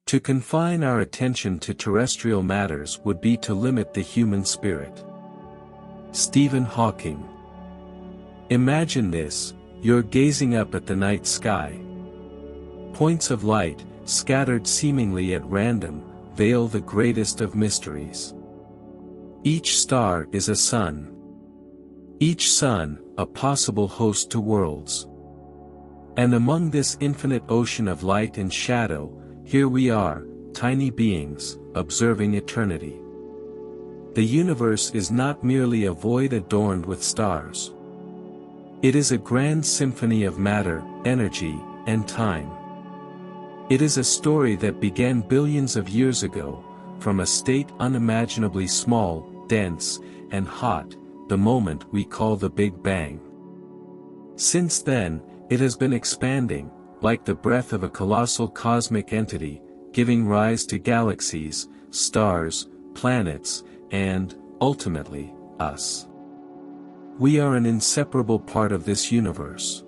To confine our attention to terrestrial matters would be to limit the human spirit. Stephen Hawking. Imagine this, you're gazing up at the night sky. Points of light, scattered seemingly at random, veil the greatest of mysteries. Each star is a sun. Each sun, a possible host to worlds. And among this infinite ocean of light and shadow, here we are, tiny beings, observing eternity. The universe is not merely a void adorned with stars. It is a grand symphony of matter, energy, and time. It is a story that began billions of years ago, from a state unimaginably small, dense, and hot, the moment we call the Big Bang. Since then, it has been expanding, like the breath of a colossal cosmic entity, giving rise to galaxies, stars, planets, and, ultimately, us. We are an inseparable part of this universe.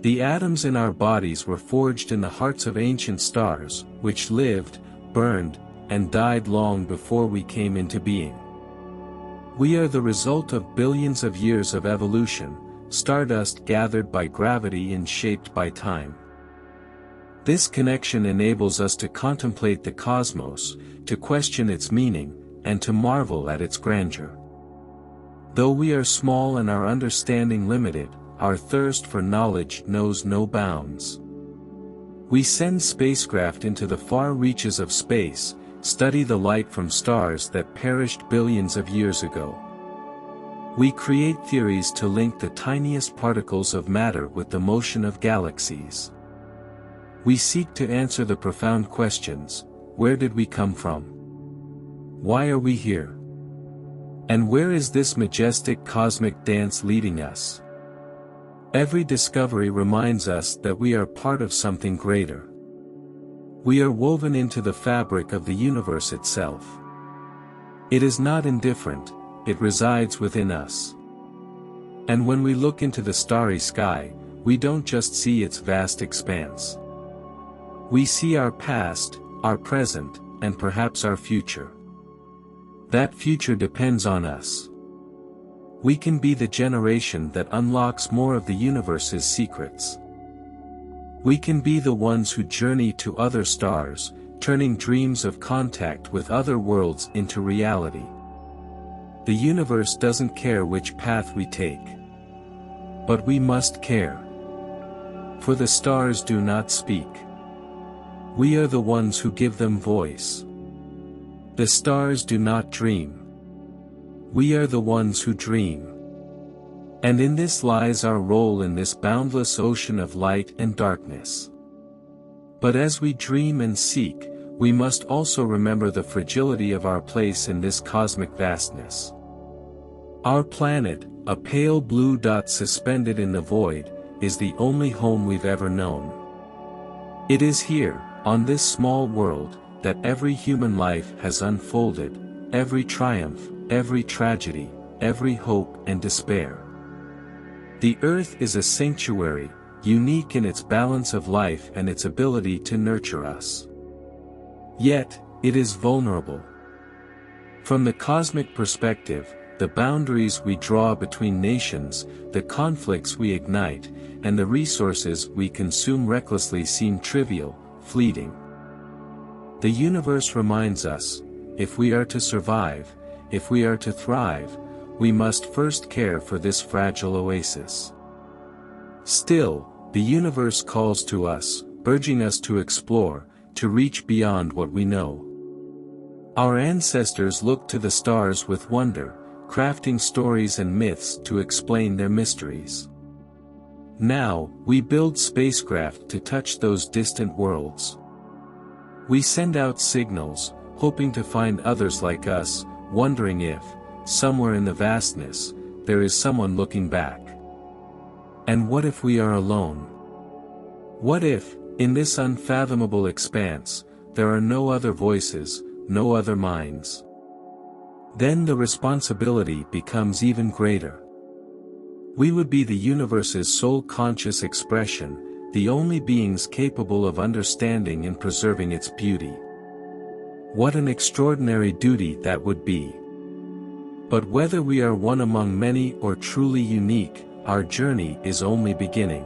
The atoms in our bodies were forged in the hearts of ancient stars, which lived, burned, and died long before we came into being. We are the result of billions of years of evolution, stardust gathered by gravity and shaped by time. This connection enables us to contemplate the cosmos, to question its meaning, and to marvel at its grandeur. Though we are small and our understanding limited, our thirst for knowledge knows no bounds. We send spacecraft into the far reaches of space, study the light from stars that perished billions of years ago. We create theories to link the tiniest particles of matter with the motion of galaxies. We seek to answer the profound questions: where did we come from? Why are we here? And where is this majestic cosmic dance leading us? Every discovery reminds us that we are part of something greater. We are woven into the fabric of the universe itself. It is not indifferent, it resides within us. And when we look into the starry sky, we don't just see its vast expanse. We see our past, our present, and perhaps our future. That future depends on us. We can be the generation that unlocks more of the universe's secrets. We can be the ones who journey to other stars, turning dreams of contact with other worlds into reality. The universe doesn't care which path we take. But we must care. For the stars do not speak. We are the ones who give them voice. The stars do not dream. We are the ones who dream. And in this lies our role in this boundless ocean of light and darkness. But as we dream and seek, we must also remember the fragility of our place in this cosmic vastness. Our planet, a pale blue dot suspended in the void, is the only home we've ever known. It is here, on this small world, that every human life has unfolded, every triumph, every tragedy, every hope and despair. The earth is a sanctuary, unique in its balance of life and its ability to nurture us. Yet, it is vulnerable. From the cosmic perspective, the boundaries we draw between nations, the conflicts we ignite, and the resources we consume recklessly seem trivial, fleeting. The universe reminds us, if we are to survive, if we are to thrive, we must first care for this fragile oasis. Still, the universe calls to us, urging us to explore, to reach beyond what we know. Our ancestors looked to the stars with wonder, crafting stories and myths to explain their mysteries. Now, we build spacecraft to touch those distant worlds. We send out signals, hoping to find others like us, wondering if, somewhere in the vastness, there is someone looking back. And what if we are alone? What if, in this unfathomable expanse, there are no other voices, no other minds? Then the responsibility becomes even greater. We would be the universe's sole conscious expression, the only beings capable of understanding and preserving its beauty. What an extraordinary duty that would be! But whether we are one among many or truly unique, our journey is only beginning.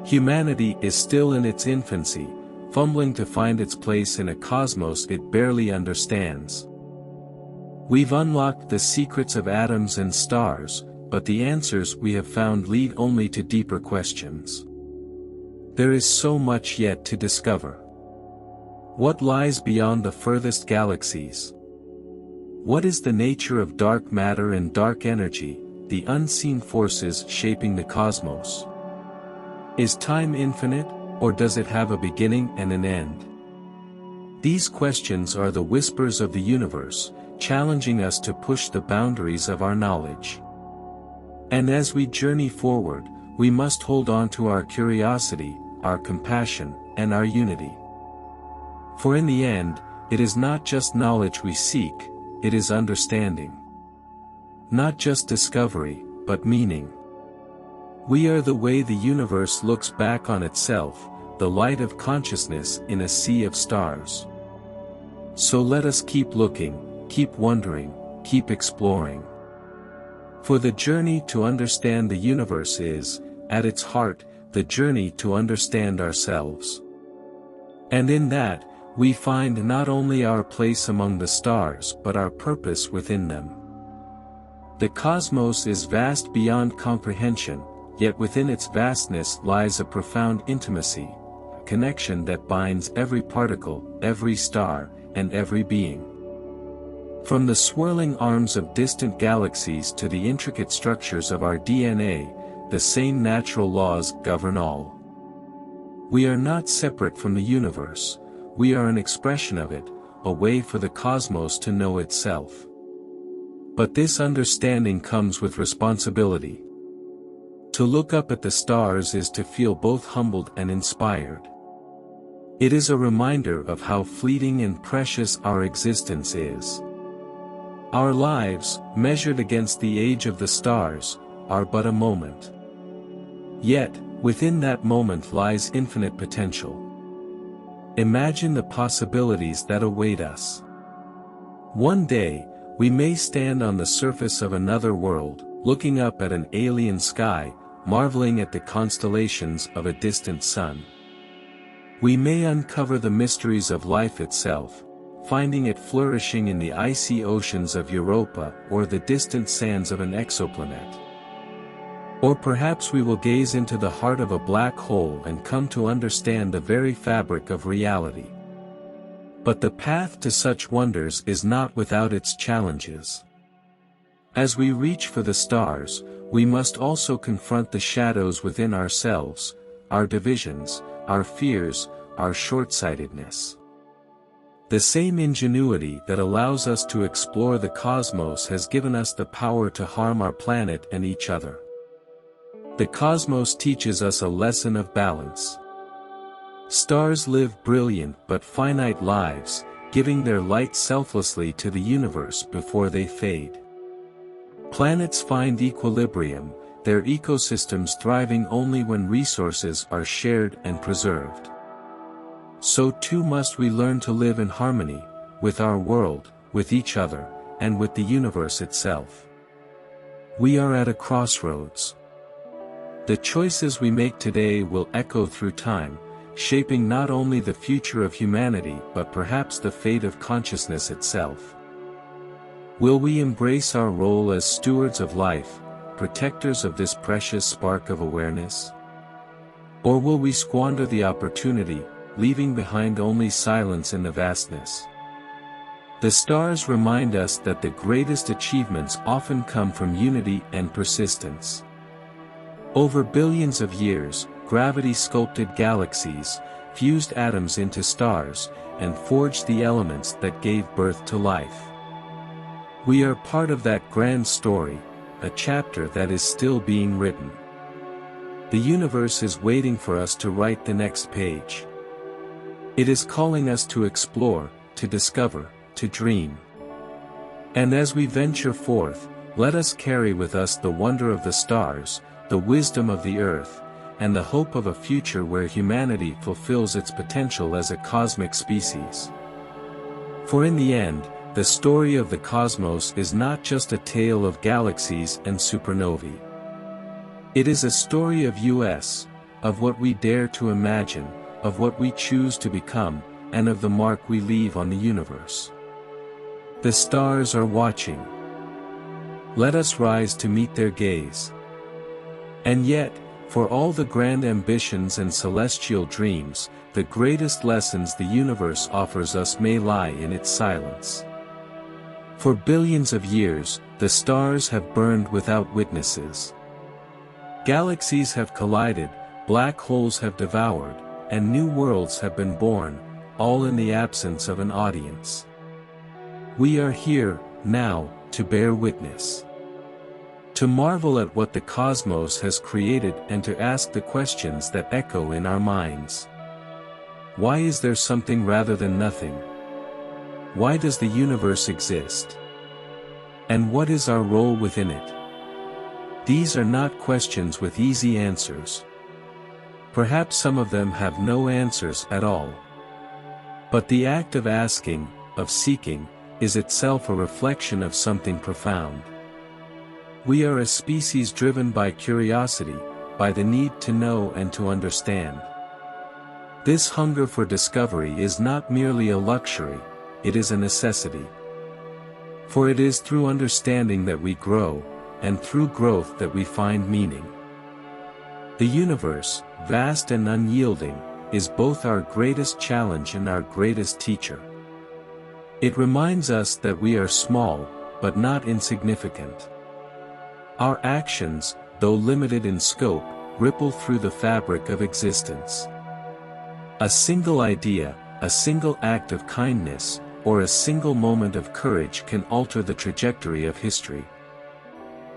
Humanity is still in its infancy, fumbling to find its place in a cosmos it barely understands. We've unlocked the secrets of atoms and stars, but the answers we have found lead only to deeper questions. There is so much yet to discover. What lies beyond the furthest galaxies? What is the nature of dark matter and dark energy, the unseen forces shaping the cosmos? Is time infinite, or does it have a beginning and an end? These questions are the whispers of the universe, challenging us to push the boundaries of our knowledge. And as we journey forward, we must hold on to our curiosity, our compassion, and our unity. For in the end, it is not just knowledge we seek, it is understanding. Not just discovery, but meaning. We are the way the universe looks back on itself, the light of consciousness in a sea of stars. So let us keep looking, keep wondering, keep exploring. For the journey to understand the universe is, at its heart, the journey to understand ourselves. And in that, we find not only our place among the stars but our purpose within them. The cosmos is vast beyond comprehension, yet within its vastness lies a profound intimacy, a connection that binds every particle, every star, and every being. From the swirling arms of distant galaxies to the intricate structures of our DNA, the same natural laws govern all. We are not separate from the universe, we are an expression of it, a way for the cosmos to know itself. But this understanding comes with responsibility. To look up at the stars is to feel both humbled and inspired. It is a reminder of how fleeting and precious our existence is. Our lives, measured against the age of the stars, are but a moment. Yet, within that moment lies infinite potential. Imagine the possibilities that await us. One day, we may stand on the surface of another world, looking up at an alien sky, marveling at the constellations of a distant sun. We may uncover the mysteries of life itself, finding it flourishing in the icy oceans of Europa or the distant sands of an exoplanet. Or perhaps we will gaze into the heart of a black hole and come to understand the very fabric of reality. But the path to such wonders is not without its challenges. As we reach for the stars, we must also confront the shadows within ourselves, our divisions, our fears, our short-sightedness. The same ingenuity that allows us to explore the cosmos has given us the power to harm our planet and each other. The cosmos teaches us a lesson of balance. Stars live brilliant but finite lives, giving their light selflessly to the universe before they fade. Planets find equilibrium, their ecosystems thriving only when resources are shared and preserved. So too must we learn to live in harmony, with our world, with each other, and with the universe itself. We are at a crossroads. The choices we make today will echo through time, shaping not only the future of humanity but perhaps the fate of consciousness itself. Will we embrace our role as stewards of life, protectors of this precious spark of awareness? Or will we squander the opportunity, leaving behind only silence in the vastness? The stars remind us that the greatest achievements often come from unity and persistence. Over billions of years, gravity sculpted galaxies, fused atoms into stars, and forged the elements that gave birth to life. We are part of that grand story, a chapter that is still being written. The universe is waiting for us to write the next page. It is calling us to explore, to discover, to dream. And as we venture forth, let us carry with us the wonder of the stars, the wisdom of the earth, and the hope of a future where humanity fulfills its potential as a cosmic species. For in the end, the story of the cosmos is not just a tale of galaxies and supernovae. It is a story of us, of what we dare to imagine, of what we choose to become, and of the mark we leave on the universe. The stars are watching. Let us rise to meet their gaze. And yet, for all the grand ambitions and celestial dreams, the greatest lessons the universe offers us may lie in its silence. For billions of years, the stars have burned without witnesses. Galaxies have collided, black holes have devoured, and new worlds have been born, all in the absence of an audience. We are here, now, to bear witness. To marvel at what the cosmos has created and to ask the questions that echo in our minds. Why is there something rather than nothing? Why does the universe exist? And what is our role within it? These are not questions with easy answers. Perhaps some of them have no answers at all. But the act of asking, of seeking, is itself a reflection of something profound. We are a species driven by curiosity, by the need to know and to understand. This hunger for discovery is not merely a luxury, it is a necessity. For it is through understanding that we grow, and through growth that we find meaning. The universe, vast and unyielding, is both our greatest challenge and our greatest teacher. It reminds us that we are small, but not insignificant. Our actions, though limited in scope, ripple through the fabric of existence. A single idea, a single act of kindness, or a single moment of courage can alter the trajectory of history.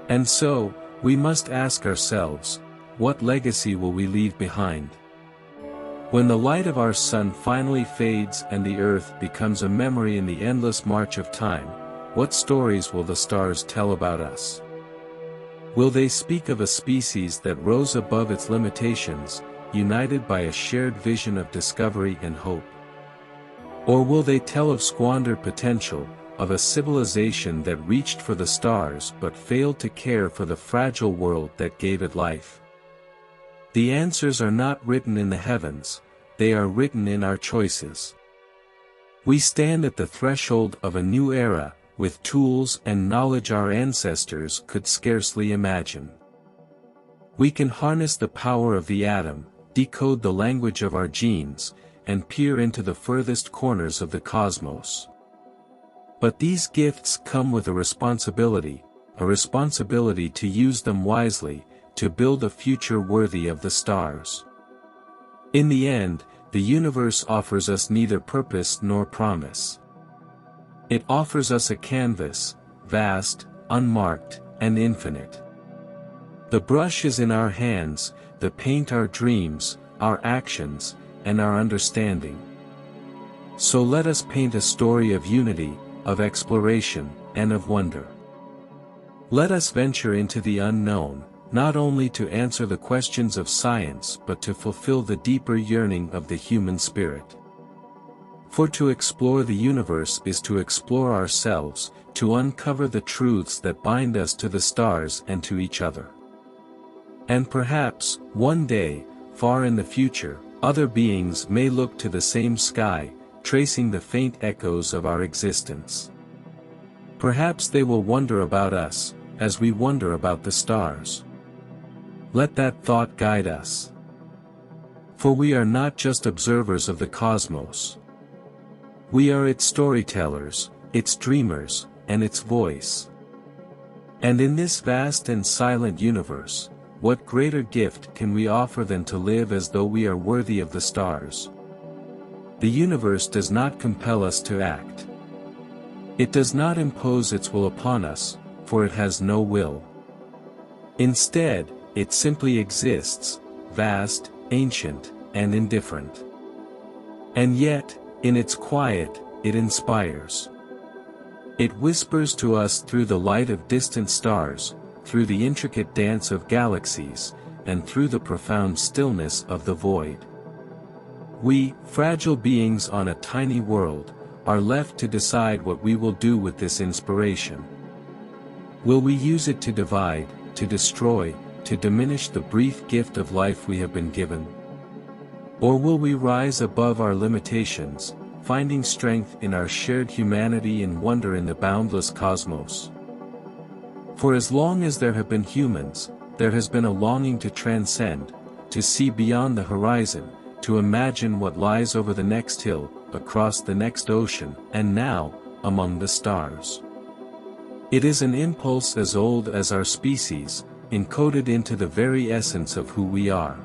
And so, we must ask ourselves, what legacy will we leave behind? When the light of our sun finally fades and the earth becomes a memory in the endless march of time, what stories will the stars tell about us? Will they speak of a species that rose above its limitations, united by a shared vision of discovery and hope? Or will they tell of squandered potential, of a civilization that reached for the stars but failed to care for the fragile world that gave it life? The answers are not written in the heavens, they are written in our choices. We stand at the threshold of a new era, with tools and knowledge our ancestors could scarcely imagine. We can harness the power of the atom, decode the language of our genes, and peer into the furthest corners of the cosmos. But these gifts come with a responsibility to use them wisely, to build a future worthy of the stars. In the end, the universe offers us neither purpose nor promise. It offers us a canvas, vast, unmarked, and infinite. The brush is in our hands, the paint our dreams, our actions, and our understanding. So let us paint a story of unity, of exploration, and of wonder. Let us venture into the unknown, not only to answer the questions of science but to fulfill the deeper yearning of the human spirit. For to explore the universe is to explore ourselves, to uncover the truths that bind us to the stars and to each other. And perhaps, one day, far in the future, other beings may look to the same sky, tracing the faint echoes of our existence. Perhaps they will wonder about us, as we wonder about the stars. Let that thought guide us. For we are not just observers of the cosmos. We are its storytellers, its dreamers, and its voice. And in this vast and silent universe, what greater gift can we offer than to live as though we are worthy of the stars? The universe does not compel us to act. It does not impose its will upon us, for it has no will. Instead, it simply exists, vast, ancient, and indifferent. And yet, in its quiet, it inspires. It whispers to us through the light of distant stars, through the intricate dance of galaxies, and through the profound stillness of the void. We, fragile beings on a tiny world, are left to decide what we will do with this inspiration. Will we use it to divide, to destroy, to diminish the brief gift of life we have been given? Or will we rise above our limitations, finding strength in our shared humanity and wonder in the boundless cosmos? For as long as there have been humans, there has been a longing to transcend, to see beyond the horizon, to imagine what lies over the next hill, across the next ocean, and now, among the stars. It is an impulse as old as our species, encoded into the very essence of who we are.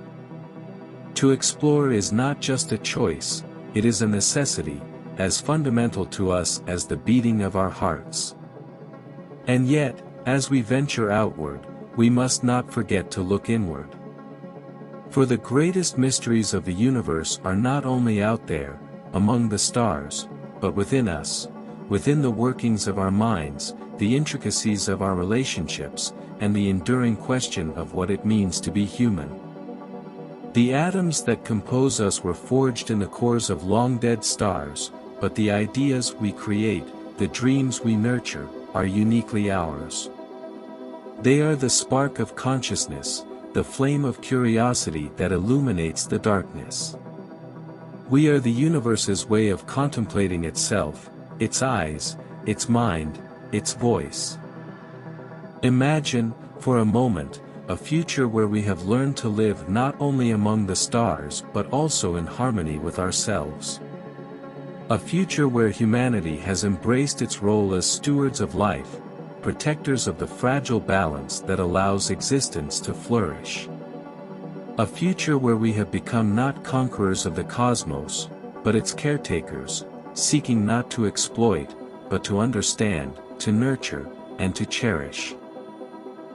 To explore is not just a choice, it is a necessity, as fundamental to us as the beating of our hearts. And yet, as we venture outward, we must not forget to look inward. For the greatest mysteries of the universe are not only out there, among the stars, but within us, within the workings of our minds, the intricacies of our relationships, and the enduring question of what it means to be human. The atoms that compose us were forged in the cores of long-dead stars, but the ideas we create, the dreams we nurture, are uniquely ours. They are the spark of consciousness, the flame of curiosity that illuminates the darkness. We are the universe's way of contemplating itself, its eyes, its mind, its voice. Imagine, for a moment, a future where we have learned to live not only among the stars but also in harmony with ourselves. A future where humanity has embraced its role as stewards of life, protectors of the fragile balance that allows existence to flourish. A future where we have become not conquerors of the cosmos, but its caretakers, seeking not to exploit, but to understand, to nurture, and to cherish.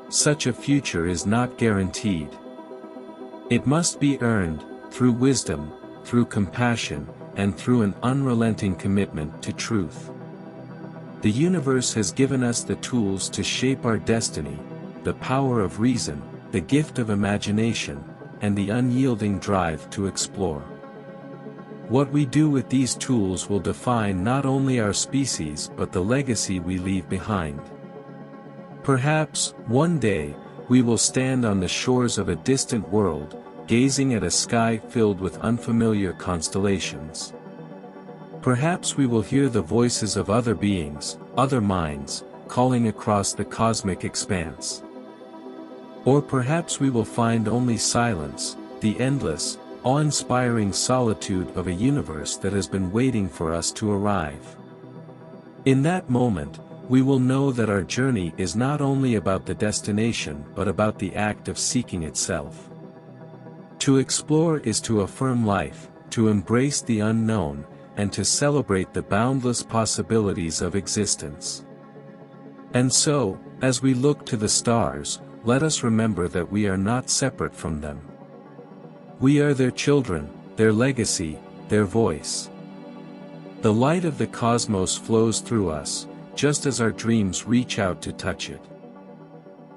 Such a future is not guaranteed. It must be earned, through wisdom, through compassion, and through an unrelenting commitment to truth. The universe has given us the tools to shape our destiny, the power of reason, the gift of imagination, and the unyielding drive to explore. What we do with these tools will define not only our species but the legacy we leave behind. Perhaps, one day, we will stand on the shores of a distant world, gazing at a sky filled with unfamiliar constellations. Perhaps we will hear the voices of other beings, other minds, calling across the cosmic expanse. Or perhaps we will find only silence, the endless, awe-inspiring solitude of a universe that has been waiting for us to arrive. In that moment, we will know that our journey is not only about the destination but about the act of seeking itself. To explore is to affirm life, to embrace the unknown, and to celebrate the boundless possibilities of existence. And so, as we look to the stars, let us remember that we are not separate from them. We are their children, their legacy, their voice. The light of the cosmos flows through us, just as our dreams reach out to touch it.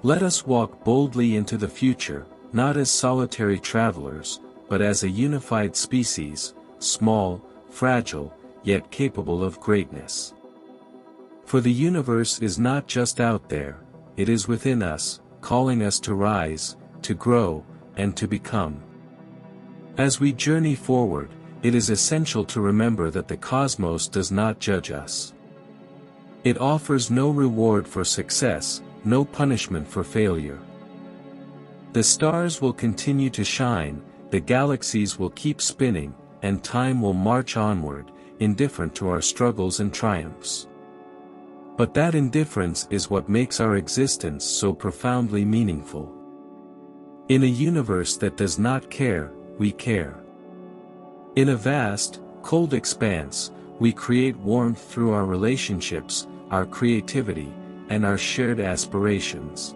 Let us walk boldly into the future, not as solitary travelers, but as a unified species, small, fragile, yet capable of greatness. For the universe is not just out there, it is within us, calling us to rise, to grow, and to become. As we journey forward, it is essential to remember that the cosmos does not judge us. It offers no reward for success, no punishment for failure. The stars will continue to shine, the galaxies will keep spinning, and time will march onward, indifferent to our struggles and triumphs. But that indifference is what makes our existence so profoundly meaningful. In a universe that does not care, we care. In a vast, cold expanse, we create warmth through our relationships, our creativity, and our shared aspirations.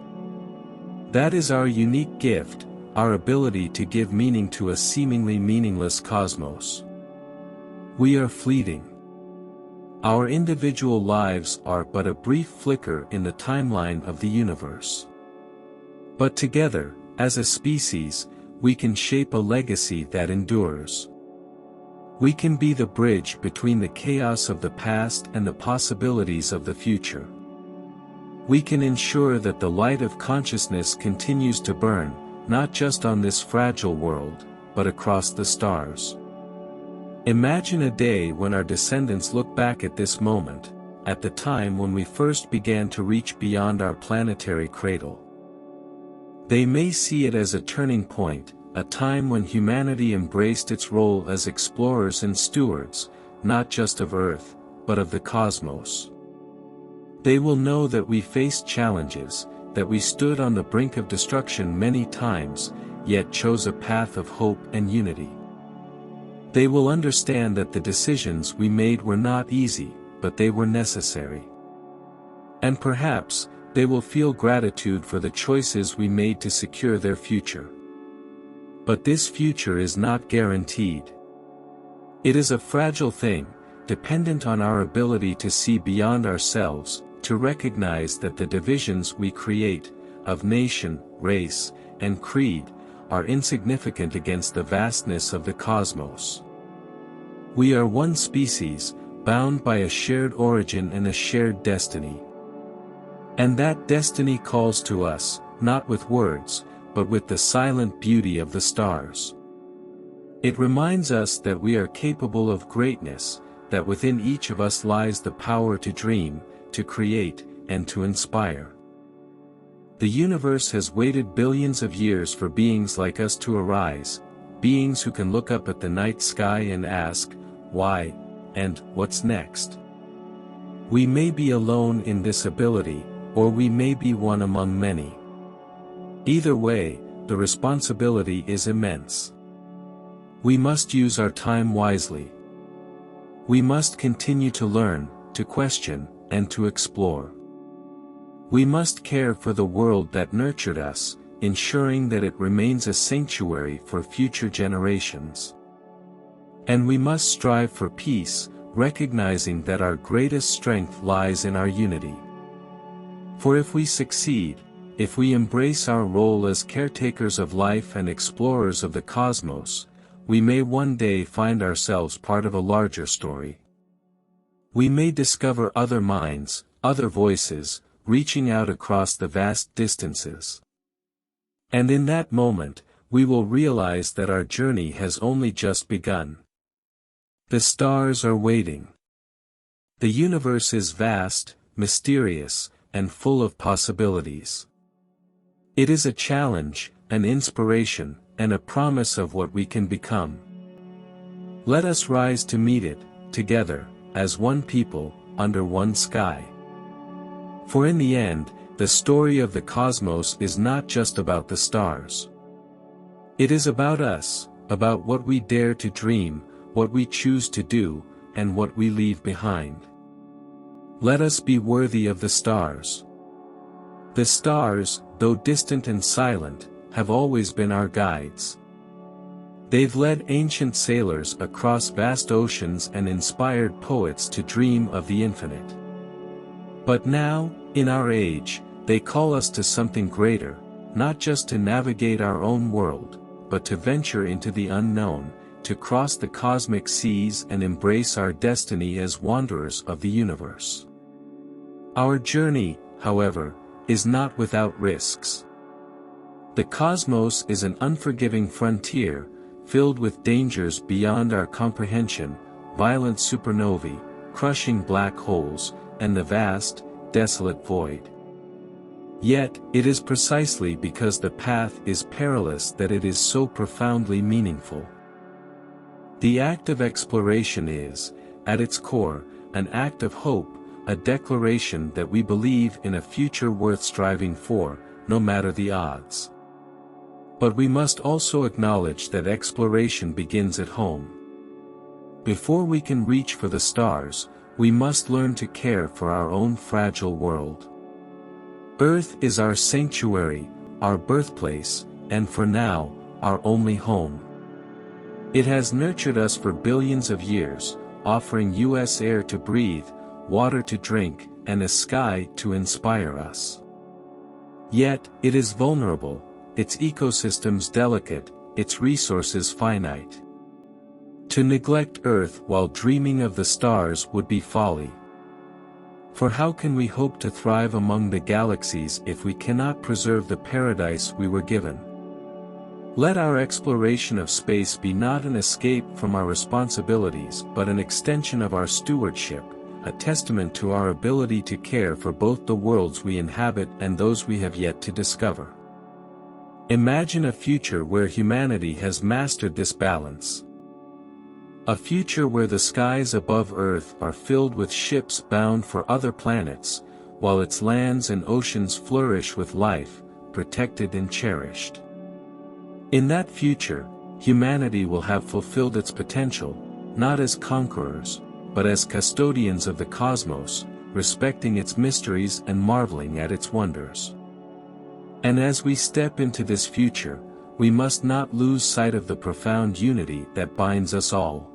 That is our unique gift, our ability to give meaning to a seemingly meaningless cosmos. We are fleeting. Our individual lives are but a brief flicker in the timeline of the universe. But together, As a species, we can shape a legacy that endures. We can be the bridge between the chaos of the past and the possibilities of the future. We can ensure that the light of consciousness continues to burn, not just on this fragile world, but across the stars. Imagine a day when our descendants look back at this moment, at the time when we first began to reach beyond our planetary cradle. They may see it as a turning point, a time when humanity embraced its role as explorers and stewards, not just of Earth, but of the cosmos. They will know that we faced challenges, that we stood on the brink of destruction many times, yet chose a path of hope and unity. They will understand that the decisions we made were not easy, but they were necessary. And perhaps, they will feel gratitude for the choices we made to secure their future. But this future is not guaranteed. It is a fragile thing, dependent on our ability to see beyond ourselves, to recognize that the divisions we create, of nation, race, and creed, are insignificant against the vastness of the cosmos. We are one species, bound by a shared origin and a shared destiny. And that destiny calls to us, not with words, but with the silent beauty of the stars. It reminds us that we are capable of greatness, that within each of us lies the power to dream, to create, and to inspire. The universe has waited billions of years for beings like us to arise, beings who can look up at the night sky and ask, why, and what's next? We may be alone in this ability, or we may be one among many. Either way, the responsibility is immense. We must use our time wisely. We must continue to learn, to question, and to explore. We must care for the world that nurtured us, ensuring that it remains a sanctuary for future generations. And we must strive for peace, recognizing that our greatest strength lies in our unity. For if we succeed, if we embrace our role as caretakers of life and explorers of the cosmos, we may one day find ourselves part of a larger story. We may discover other minds, other voices, reaching out across the vast distances. And in that moment, we will realize that our journey has only just begun. The stars are waiting. The universe is vast, mysterious, and full of possibilities. It is a challenge, an inspiration, and a promise of what we can become. Let us rise to meet it, together, as one people, under one sky. For in the end, the story of the cosmos is not just about the stars. It is about us, about what we dare to dream, what we choose to do, and what we leave behind. Let us be worthy of the stars. The stars, though distant and silent, have always been our guides. They've led ancient sailors across vast oceans and inspired poets to dream of the infinite. But now, in our age, they call us to something greater, not just to navigate our own world, but to venture into the unknown, to cross the cosmic seas and embrace our destiny as wanderers of the universe. Our journey, however, is not without risks. The cosmos is an unforgiving frontier, filled with dangers beyond our comprehension, violent supernovae, crushing black holes, and the vast, desolate void. Yet, it is precisely because the path is perilous that it is so profoundly meaningful. The act of exploration is, at its core, an act of hope, a declaration that we believe in a future worth striving for, no matter the odds. But we must also acknowledge that exploration begins at home. Before we can reach for the stars, we must learn to care for our own fragile world. Earth is our sanctuary, our birthplace, and for now, our only home. It has nurtured us for billions of years, offering us air to breathe, water to drink, and a sky to inspire us. Yet, it is vulnerable, its ecosystems delicate, its resources finite. To neglect Earth while dreaming of the stars would be folly. For how can we hope to thrive among the galaxies if we cannot preserve the paradise we were given? Let our exploration of space be not an escape from our responsibilities but an extension of our stewardship, a testament to our ability to care for both the worlds we inhabit and those we have yet to discover. Imagine a future where humanity has mastered this balance. A future where the skies above Earth are filled with ships bound for other planets, while its lands and oceans flourish with life, protected and cherished. In that future, humanity will have fulfilled its potential, not as conquerors, but as custodians of the cosmos, respecting its mysteries and marveling at its wonders. And as we step into this future, we must not lose sight of the profound unity that binds us all.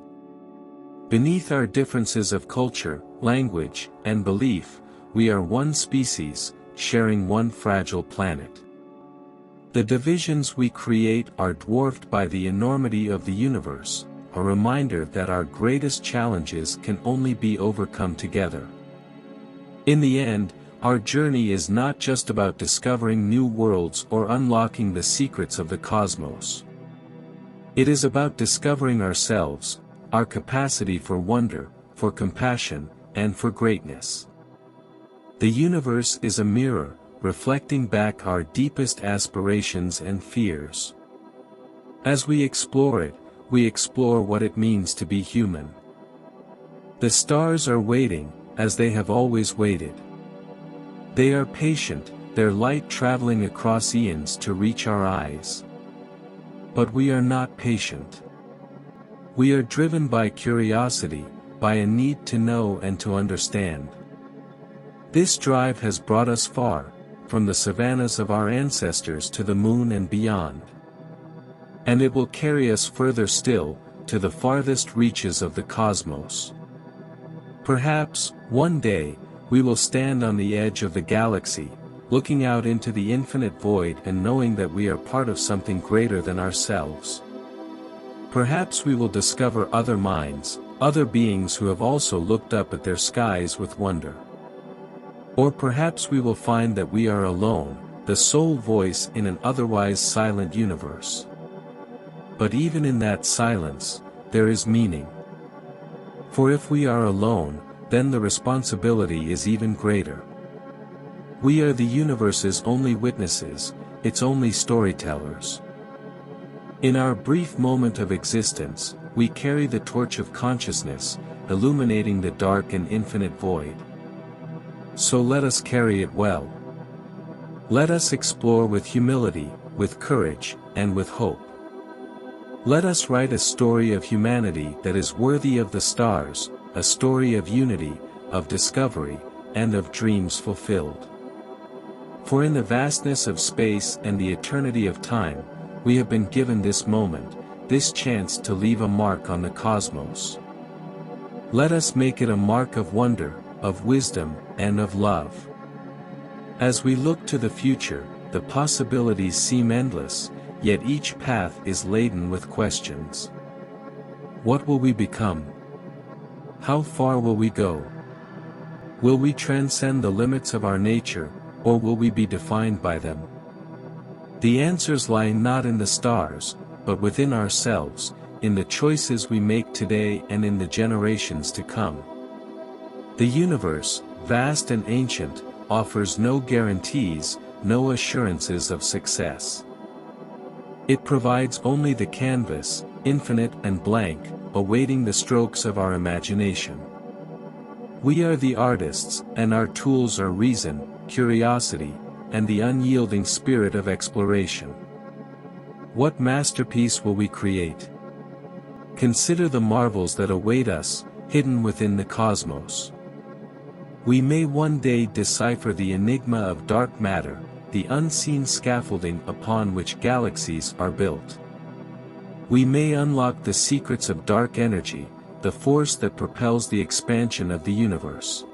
Beneath our differences of culture, language, and belief, we are one species, sharing one fragile planet. The divisions we create are dwarfed by the enormity of the universe, a reminder that our greatest challenges can only be overcome together. In the end, our journey is not just about discovering new worlds or unlocking the secrets of the cosmos. It is about discovering ourselves, our capacity for wonder, for compassion, and for greatness. The universe is a mirror, reflecting back our deepest aspirations and fears. As we explore it, we explore what it means to be human. The stars are waiting, as they have always waited. They are patient, their light traveling across eons to reach our eyes. But we are not patient. We are driven by curiosity, by a need to know and to understand. This drive has brought us far, from the savannas of our ancestors to the moon and beyond. And it will carry us further still, to the farthest reaches of the cosmos. Perhaps, one day, we will stand on the edge of the galaxy, looking out into the infinite void and knowing that we are part of something greater than ourselves. Perhaps we will discover other minds, other beings who have also looked up at their skies with wonder. Or perhaps we will find that we are alone, the sole voice in an otherwise silent universe. But even in that silence, there is meaning. For if we are alone, then the responsibility is even greater. We are the universe's only witnesses, its only storytellers. In our brief moment of existence, we carry the torch of consciousness, illuminating the dark and infinite void. So let us carry it well. Let us explore with humility, with courage, and with hope. Let us write a story of humanity that is worthy of the stars, a story of unity, of discovery, and of dreams fulfilled. For in the vastness of space and the eternity of time, we have been given this moment, this chance to leave a mark on the cosmos. Let us make it a mark of wonder, of wisdom, and of love. As we look to the future, the possibilities seem endless, yet each path is laden with questions. What will we become? How far will we go? Will we transcend the limits of our nature, or will we be defined by them? The answers lie not in the stars, but within ourselves, in the choices we make today and in the generations to come. The universe, vast and ancient, offers no guarantees, no assurances of success. It provides only the canvas, infinite and blank, awaiting the strokes of our imagination. We are the artists, and our tools are reason, curiosity, and the unyielding spirit of exploration. What masterpiece will we create? Consider the marvels that await us, hidden within the cosmos. We may one day decipher the enigma of dark matter, the unseen scaffolding upon which galaxies are built. We may unlock the secrets of dark energy, the force that propels the expansion of the universe.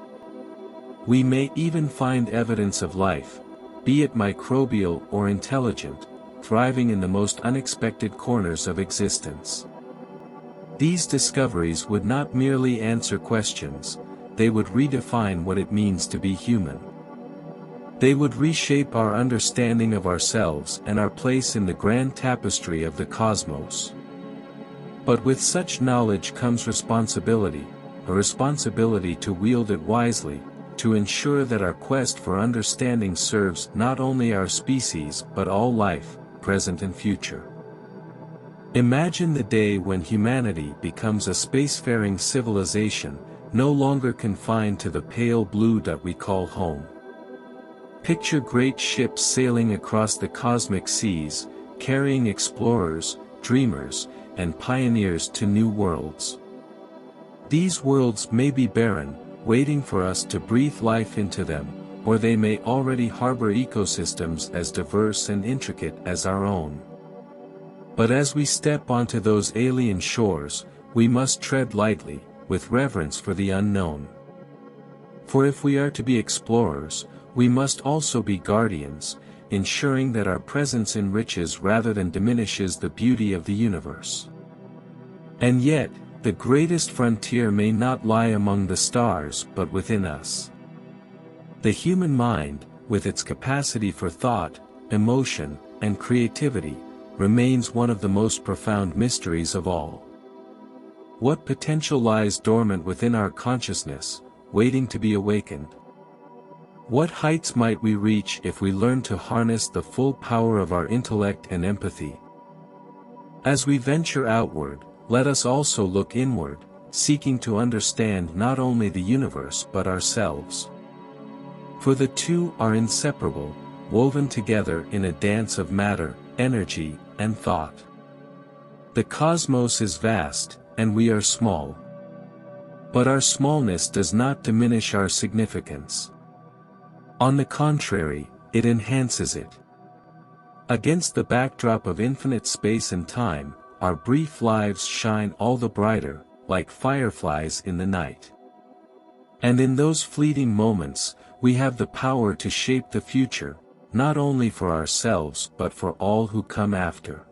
We may even find evidence of life, be it microbial or intelligent, thriving in the most unexpected corners of existence. These discoveries would not merely answer questions, they would redefine what it means to be human. They would reshape our understanding of ourselves and our place in the grand tapestry of the cosmos. But with such knowledge comes responsibility, a responsibility to wield it wisely, to ensure that our quest for understanding serves not only our species but all life, present and future. Imagine the day when humanity becomes a spacefaring civilization, no longer confined to the pale blue dot we call home. Picture great ships sailing across the cosmic seas, carrying explorers, dreamers, and pioneers to new worlds. These worlds may be barren, waiting for us to breathe life into them, or they may already harbor ecosystems as diverse and intricate as our own. But as we step onto those alien shores, we must tread lightly, with reverence for the unknown. For if we are to be explorers, we must also be guardians, ensuring that our presence enriches rather than diminishes the beauty of the universe. And yet, the greatest frontier may not lie among the stars but within us. The human mind, with its capacity for thought, emotion, and creativity, remains one of the most profound mysteries of all. What potential lies dormant within our consciousness, waiting to be awakened? What heights might we reach if we learn to harness the full power of our intellect and empathy? As we venture outward, let us also look inward, seeking to understand not only the universe but ourselves. For the two are inseparable, woven together in a dance of matter, energy, and thought. The cosmos is vast, and we are small. But our smallness does not diminish our significance. On the contrary, it enhances it. Against the backdrop of infinite space and time, our brief lives shine all the brighter, like fireflies in the night. And in those fleeting moments, we have the power to shape the future, not only for ourselves but for all who come after.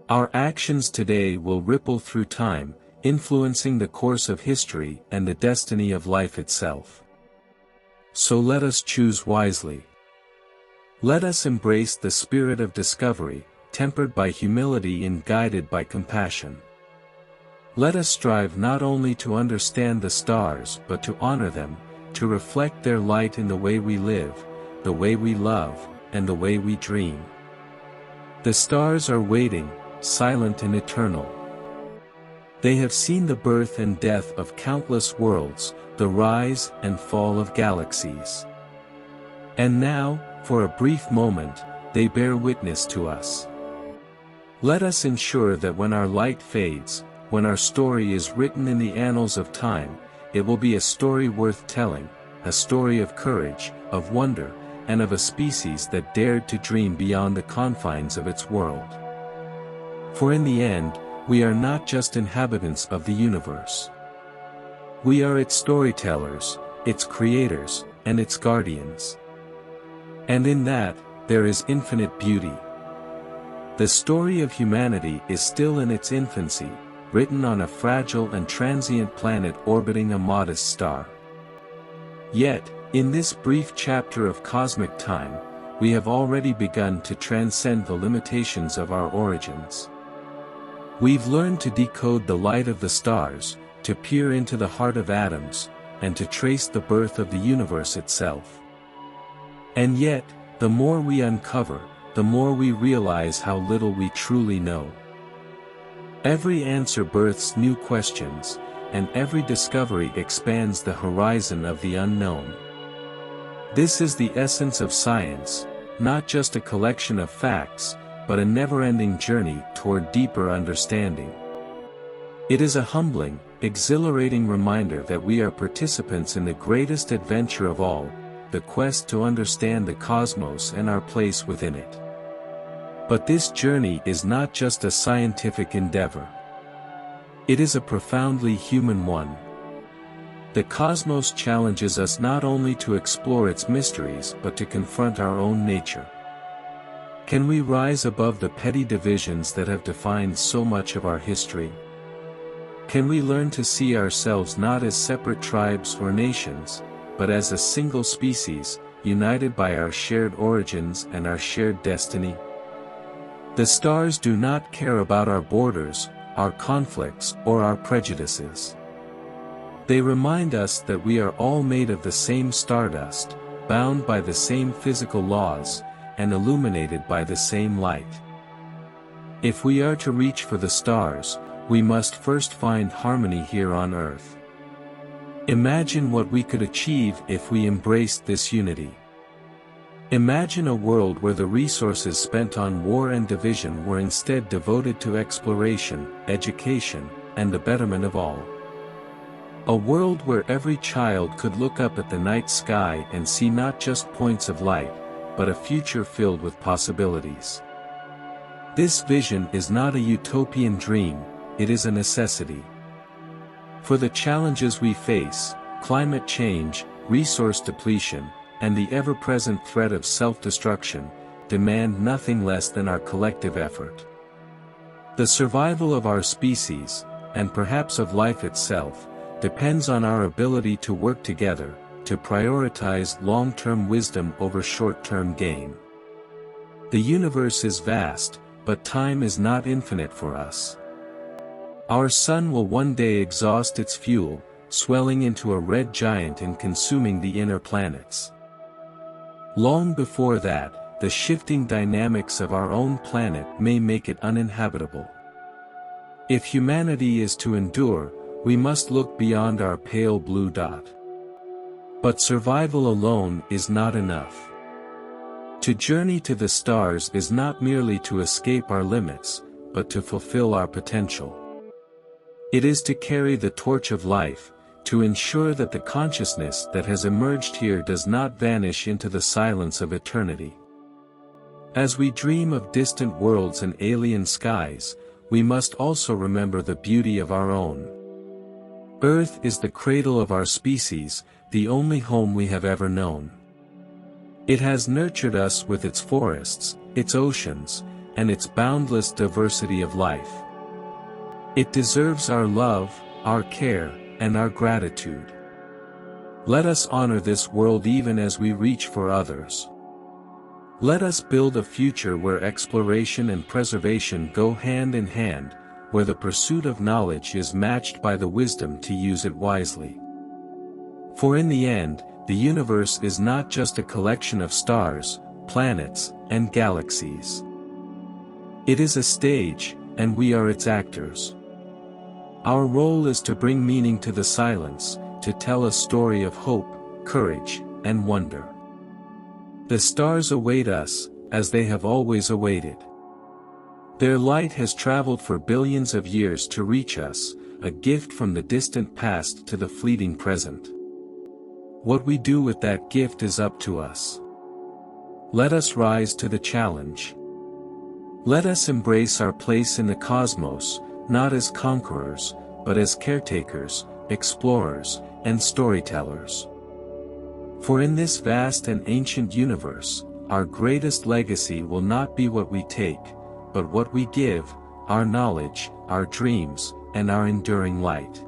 Our actions today will ripple through time, influencing the course of history and the destiny of life itself. So let us choose wisely. Let us embrace the spirit of discovery, tempered by humility and guided by compassion. Let us strive not only to understand the stars but to honor them, to reflect their light in the way we live, the way we love, and the way we dream. The stars are waiting, silent and eternal. They have seen the birth and death of countless worlds, the rise and fall of galaxies. And now, for a brief moment, they bear witness to us. Let us ensure that when our light fades, when our story is written in the annals of time, it will be a story worth telling, a story of courage, of wonder, and of a species that dared to dream beyond the confines of its world. For in the end, we are not just inhabitants of the universe. We are its storytellers, its creators, and its guardians. And in that, there is infinite beauty. The story of humanity is still in its infancy, written on a fragile and transient planet orbiting a modest star. Yet, in this brief chapter of cosmic time, we have already begun to transcend the limitations of our origins. We've learned to decode the light of the stars, to peer into the heart of atoms, and to trace the birth of the universe itself. And yet, the more we uncover, the more we realize how little we truly know. Every answer births new questions, and every discovery expands the horizon of the unknown. This is the essence of science, not just a collection of facts, but a never-ending journey toward deeper understanding. It is a humbling, exhilarating reminder that we are participants in the greatest adventure of all, the quest to understand the cosmos and our place within it. But this journey is not just a scientific endeavor. It is a profoundly human one. The cosmos challenges us not only to explore its mysteries but to confront our own nature. Can we rise above the petty divisions that have defined so much of our history? Can we learn to see ourselves not as separate tribes or nations, but as a single species, united by our shared origins and our shared destiny? The stars do not care about our borders, our conflicts, or our prejudices. They remind us that we are all made of the same stardust, bound by the same physical laws, and illuminated by the same light. If we are to reach for the stars, we must first find harmony here on Earth. Imagine what we could achieve if we embraced this unity. Imagine a world where the resources spent on war and division were instead devoted to exploration, education, and the betterment of all. A world where every child could look up at the night sky and see not just points of light, but a future filled with possibilities. This vision is not a utopian dream, it is a necessity. For the challenges we face, climate change, resource depletion, and the ever-present threat of self-destruction, demand nothing less than our collective effort. The survival of our species, and perhaps of life itself, depends on our ability to work together, to prioritize long-term wisdom over short-term gain. The universe is vast, but time is not infinite for us. Our sun will one day exhaust its fuel, swelling into a red giant and consuming the inner planets. Long before that, the shifting dynamics of our own planet may make it uninhabitable. If humanity is to endure, we must look beyond our pale blue dot. But survival alone is not enough. To journey to the stars is not merely to escape our limits, but to fulfill our potential. It is to carry the torch of life, to ensure that the consciousness that has emerged here does not vanish into the silence of eternity. As we dream of distant worlds and alien skies, we must also remember the beauty of our own. Earth is the cradle of our species, the only home we have ever known. It has nurtured us with its forests, its oceans, and its boundless diversity of life. It deserves our love, our care, and our gratitude. Let us honor this world even as we reach for others. Let us build a future where exploration and preservation go hand in hand, where the pursuit of knowledge is matched by the wisdom to use it wisely. For in the end, the universe is not just a collection of stars, planets, and galaxies. It is a stage, and we are its actors. Our role is to bring meaning to the silence, to tell a story of hope, courage, and wonder. The stars await us, as they have always awaited. Their light has traveled for billions of years to reach us, a gift from the distant past to the fleeting present. What we do with that gift is up to us. Let us rise to the challenge. Let us embrace our place in the cosmos, not as conquerors, but as caretakers, explorers, and storytellers. For in this vast and ancient universe, our greatest legacy will not be what we take, but what we give, our knowledge, our dreams, and our enduring light.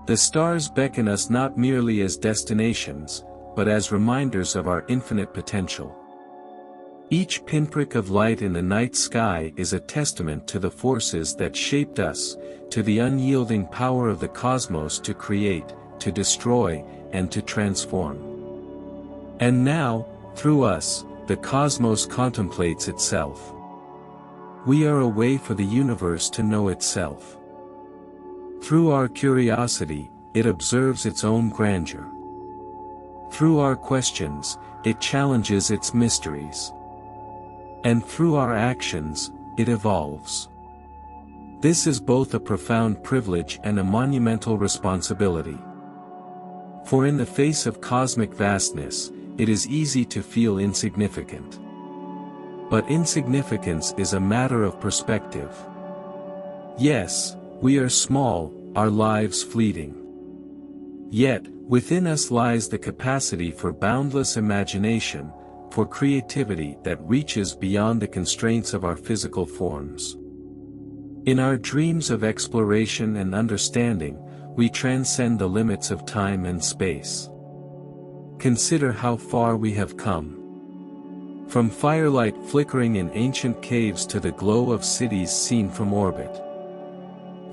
The stars beckon us not merely as destinations, but as reminders of our infinite potential. Each pinprick of light in the night sky is a testament to the forces that shaped us, to the unyielding power of the cosmos to create, to destroy, and to transform. And now, through us, the cosmos contemplates itself. We are a way for the universe to know itself. Through our curiosity, it observes its own grandeur. Through our questions, it challenges its mysteries. And through our actions, it evolves. This is both a profound privilege and a monumental responsibility. For in the face of cosmic vastness, it is easy to feel insignificant. But insignificance is a matter of perspective. Yes, we are small, our lives fleeting. Yet, within us lies the capacity for boundless imagination, for creativity that reaches beyond the constraints of our physical forms. In our dreams of exploration and understanding, we transcend the limits of time and space. Consider how far we have come. From firelight flickering in ancient caves to the glow of cities seen from orbit.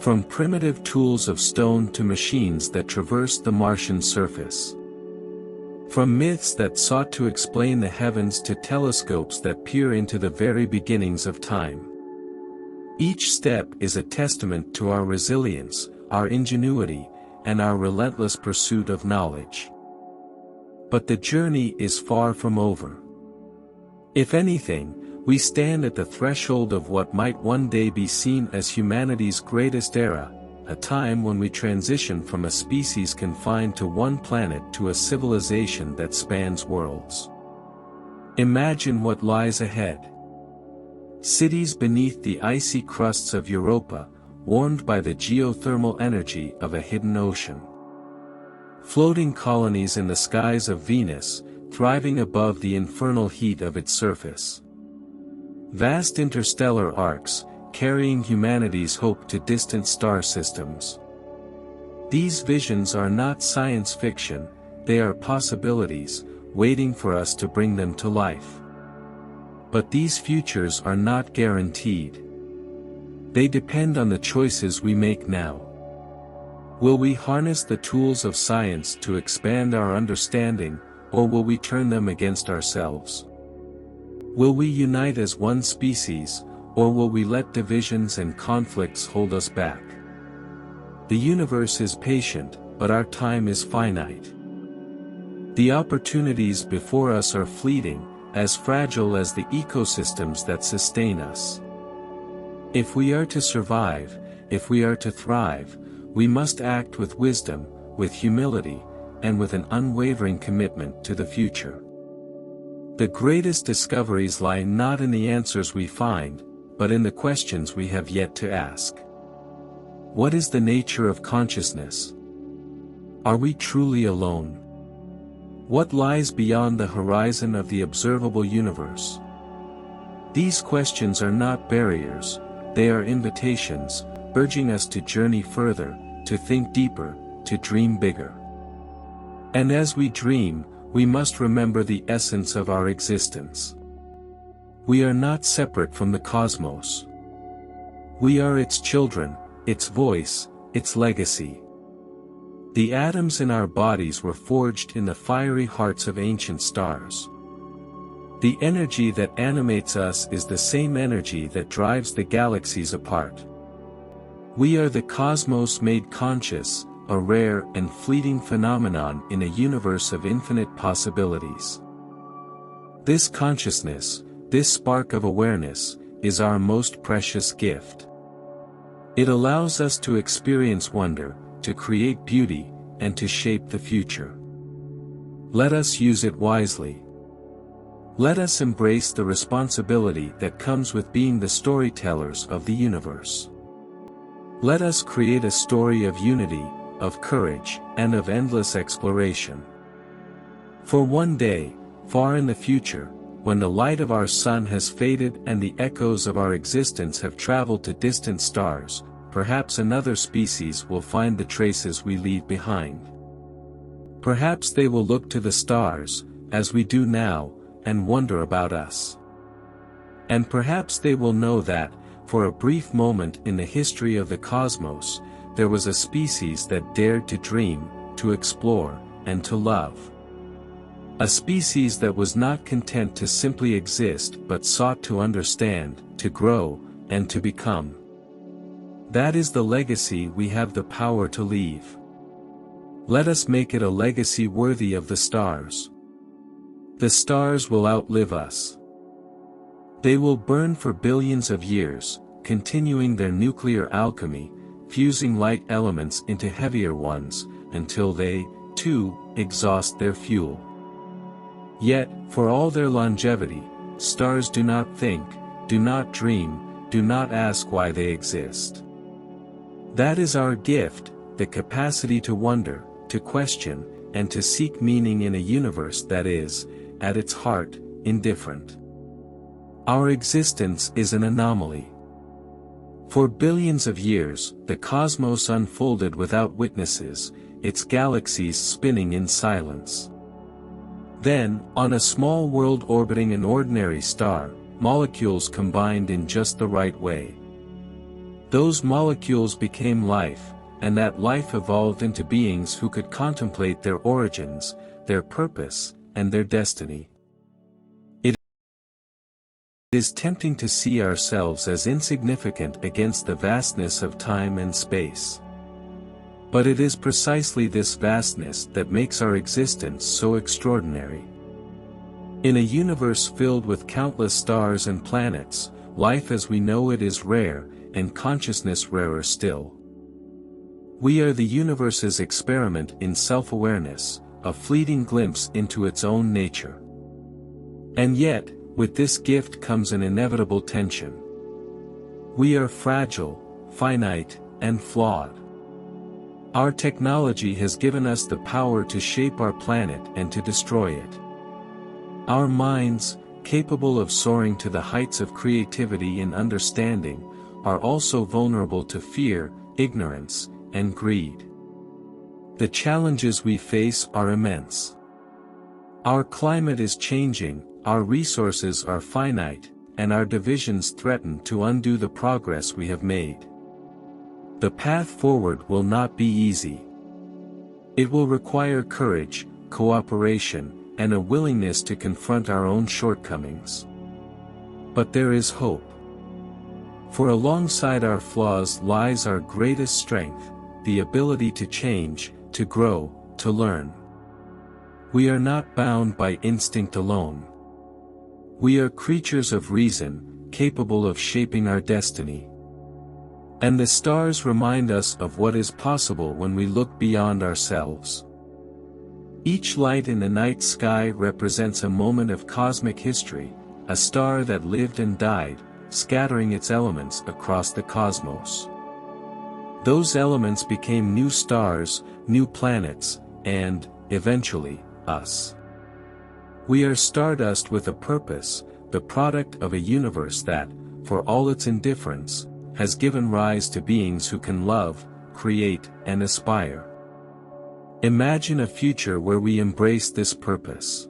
From primitive tools of stone to machines that traverse the Martian surface. From myths that sought to explain the heavens to telescopes that peer into the very beginnings of time. Each step is a testament to our resilience, our ingenuity, and our relentless pursuit of knowledge. But the journey is far from over. If anything, we stand at the threshold of what might one day be seen as humanity's greatest era, a time when we transition from a species confined to one planet to a civilization that spans worlds. Imagine what lies ahead. Cities beneath the icy crusts of Europa, warmed by the geothermal energy of a hidden ocean. Floating colonies in the skies of Venus, thriving above the infernal heat of its surface. Vast interstellar arcs, carrying humanity's hope to distant star systems. These visions are not science fiction, they are possibilities, waiting for us to bring them to life. But these futures are not guaranteed. They depend on the choices we make now. Will we harness the tools of science to expand our understanding, or will we turn them against ourselves? Will we unite as one species, or will we let divisions and conflicts hold us back? The universe is patient, but our time is finite. The opportunities before us are fleeting, as fragile as the ecosystems that sustain us. If we are to survive, if we are to thrive, we must act with wisdom, with humility, and with an unwavering commitment to the future. The greatest discoveries lie not in the answers we find, but in the questions we have yet to ask. What is the nature of consciousness? Are we truly alone? What lies beyond the horizon of the observable universe? These questions are not barriers, they are invitations, urging us to journey further, to think deeper, to dream bigger. And as we dream, we must remember the essence of our existence. We are not separate from the cosmos. We are its children, its voice, its legacy. The atoms in our bodies were forged in the fiery hearts of ancient stars. The energy that animates us is the same energy that drives the galaxies apart. We are the cosmos made conscious, a rare and fleeting phenomenon in a universe of infinite possibilities. This consciousness, this spark of awareness, is our most precious gift. It allows us to experience wonder, to create beauty, and to shape the future. Let us use it wisely. Let us embrace the responsibility that comes with being the storytellers of the universe. Let us create a story of unity, of courage, and of endless exploration. For one day, far in the future, when the light of our sun has faded and the echoes of our existence have traveled to distant stars, perhaps another species will find the traces we leave behind. Perhaps they will look to the stars, as we do now, and wonder about us. And perhaps they will know that, for a brief moment in the history of the cosmos, there was a species that dared to dream, to explore, and to love. A species that was not content to simply exist but sought to understand, to grow, and to become. That is the legacy we have the power to leave. Let us make it a legacy worthy of the stars. The stars will outlive us. They will burn for billions of years, continuing their nuclear alchemy, fusing light elements into heavier ones, until they, too, exhaust their fuel. Yet, for all their longevity, stars do not think, do not dream, do not ask why they exist. That is our gift, the capacity to wonder, to question, and to seek meaning in a universe that is, at its heart, indifferent. Our existence is an anomaly. For billions of years, the cosmos unfolded without witnesses, its galaxies spinning in silence. Then, on a small world orbiting an ordinary star, molecules combined in just the right way. Those molecules became life, and that life evolved into beings who could contemplate their origins, their purpose, and their destiny. It is tempting to see ourselves as insignificant against the vastness of time and space. But it is precisely this vastness that makes our existence so extraordinary. In a universe filled with countless stars and planets, life as we know it is rare, and consciousness rarer still. We are the universe's experiment in self-awareness, a fleeting glimpse into its own nature. And yet, with this gift comes an inevitable tension. We are fragile, finite, and flawed. Our technology has given us the power to shape our planet and to destroy it. Our minds, capable of soaring to the heights of creativity and understanding, are also vulnerable to fear, ignorance, and greed. The challenges we face are immense. Our climate is changing, our resources are finite, and our divisions threaten to undo the progress we have made. The path forward will not be easy. It will require courage, cooperation, and a willingness to confront our own shortcomings. But there is hope. For alongside our flaws lies our greatest strength, the ability to change, to grow, to learn. We are not bound by instinct alone. We are creatures of reason, capable of shaping our destiny. And the stars remind us of what is possible when we look beyond ourselves. Each light in the night sky represents a moment of cosmic history, a star that lived and died, scattering its elements across the cosmos. Those elements became new stars, new planets, and, eventually, us. We are stardust with a purpose, the product of a universe that, for all its indifference, has given rise to beings who can love, create, and aspire. Imagine a future where we embrace this purpose.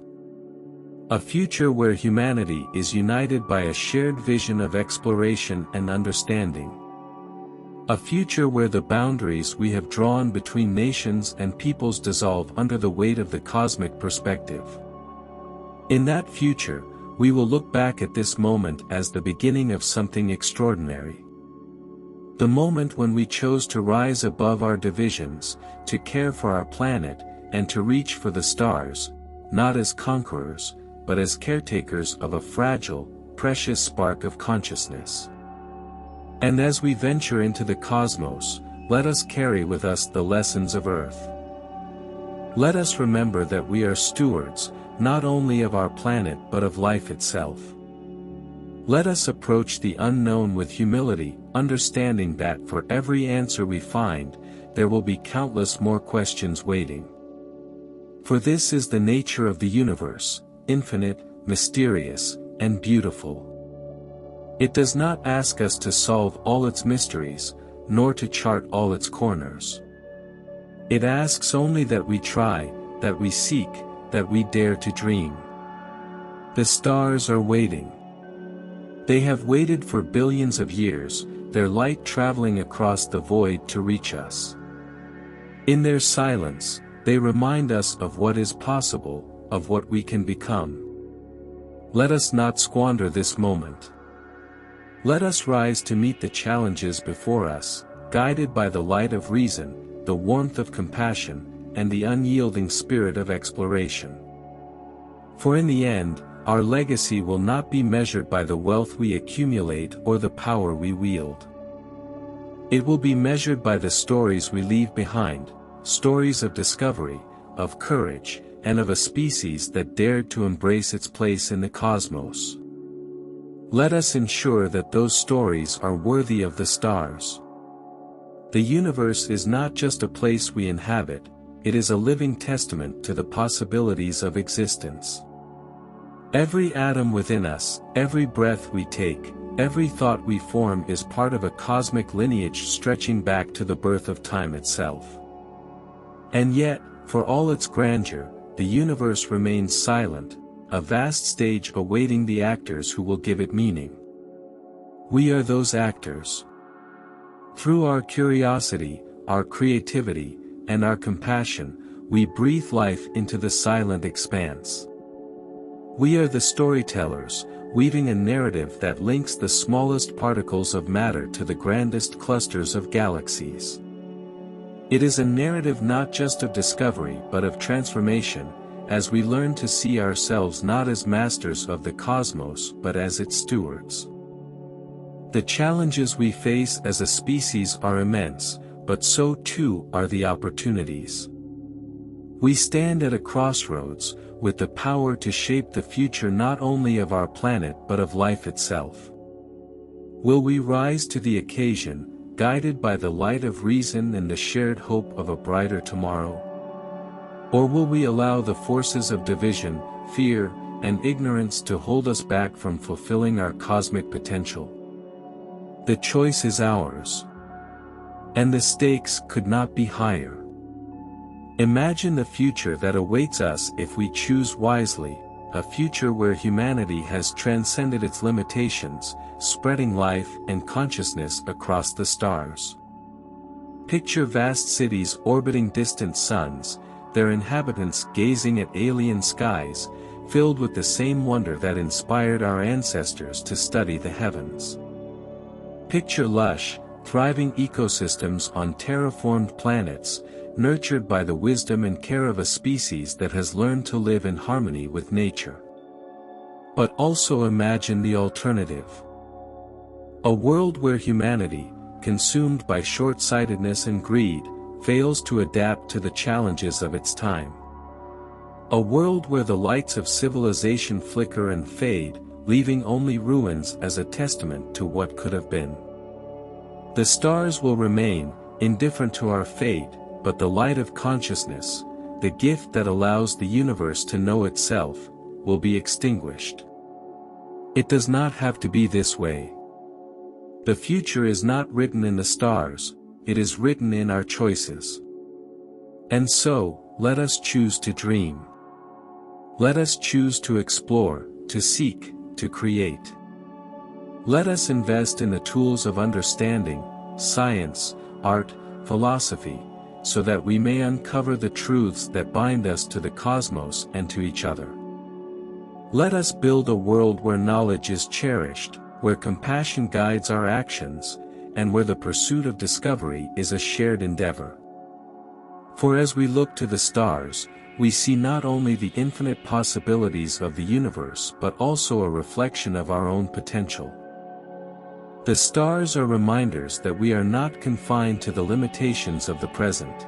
A future where humanity is united by a shared vision of exploration and understanding. A future where the boundaries we have drawn between nations and peoples dissolve under the weight of the cosmic perspective. In that future, we will look back at this moment as the beginning of something extraordinary. The moment when we chose to rise above our divisions, to care for our planet, and to reach for the stars, not as conquerors, but as caretakers of a fragile, precious spark of consciousness. And as we venture into the cosmos, let us carry with us the lessons of Earth. Let us remember that we are stewards, not only of our planet but of life itself. Let us approach the unknown with humility, understanding that for every answer we find, there will be countless more questions waiting. For this is the nature of the universe, infinite, mysterious, and beautiful. It does not ask us to solve all its mysteries, nor to chart all its corners. It asks only that we try, that we seek, that we dare to dream. The stars are waiting. They have waited for billions of years, their light traveling across the void to reach us. In their silence, they remind us of what is possible, of what we can become. Let us not squander this moment. Let us rise to meet the challenges before us, guided by the light of reason, the warmth of compassion, and the unyielding spirit of exploration. For in the end, our legacy will not be measured by the wealth we accumulate or the power we wield. It will be measured by the stories we leave behind, stories of discovery, of courage, and of a species that dared to embrace its place in the cosmos. Let us ensure that those stories are worthy of the stars. The universe is not just a place we inhabit, it is a living testament to the possibilities of existence. Every atom within us, every breath we take, every thought we form is part of a cosmic lineage stretching back to the birth of time itself. And yet, for all its grandeur, the universe remains silent, a vast stage awaiting the actors who will give it meaning. We are those actors. Through our curiosity, our creativity, and our compassion, we breathe life into the silent expanse. We are the storytellers, weaving a narrative that links the smallest particles of matter to the grandest clusters of galaxies. It is a narrative not just of discovery but of transformation, as we learn to see ourselves not as masters of the cosmos but as its stewards. The challenges we face as a species are immense, but so too are the opportunities. We stand at a crossroads, with the power to shape the future not only of our planet but of life itself. Will we rise to the occasion, guided by the light of reason and the shared hope of a brighter tomorrow? Or will we allow the forces of division, fear, and ignorance to hold us back from fulfilling our cosmic potential? The choice is ours. And the stakes could not be higher. Imagine the future that awaits us if we choose wisely, a future where humanity has transcended its limitations, spreading life and consciousness across the stars. Picture vast cities orbiting distant suns, their inhabitants gazing at alien skies, filled with the same wonder that inspired our ancestors to study the heavens. Picture lush, thriving ecosystems on terraformed planets, nurtured by the wisdom and care of a species that has learned to live in harmony with nature. But also imagine the alternative. A world where humanity, consumed by short-sightedness and greed, fails to adapt to the challenges of its time. A world where the lights of civilization flicker and fade, leaving only ruins as a testament to what could have been. The stars will remain, indifferent to our fate, but the light of consciousness, the gift that allows the universe to know itself, will be extinguished. It does not have to be this way. The future is not written in the stars, it is written in our choices. And so, let us choose to dream. Let us choose to explore, to seek, to create. Let us invest in the tools of understanding, science, art, philosophy, so that we may uncover the truths that bind us to the cosmos and to each other. Let us build a world where knowledge is cherished, where compassion guides our actions, and where the pursuit of discovery is a shared endeavor. For as we look to the stars, we see not only the infinite possibilities of the universe but also a reflection of our own potential. The stars are reminders that we are not confined to the limitations of the present.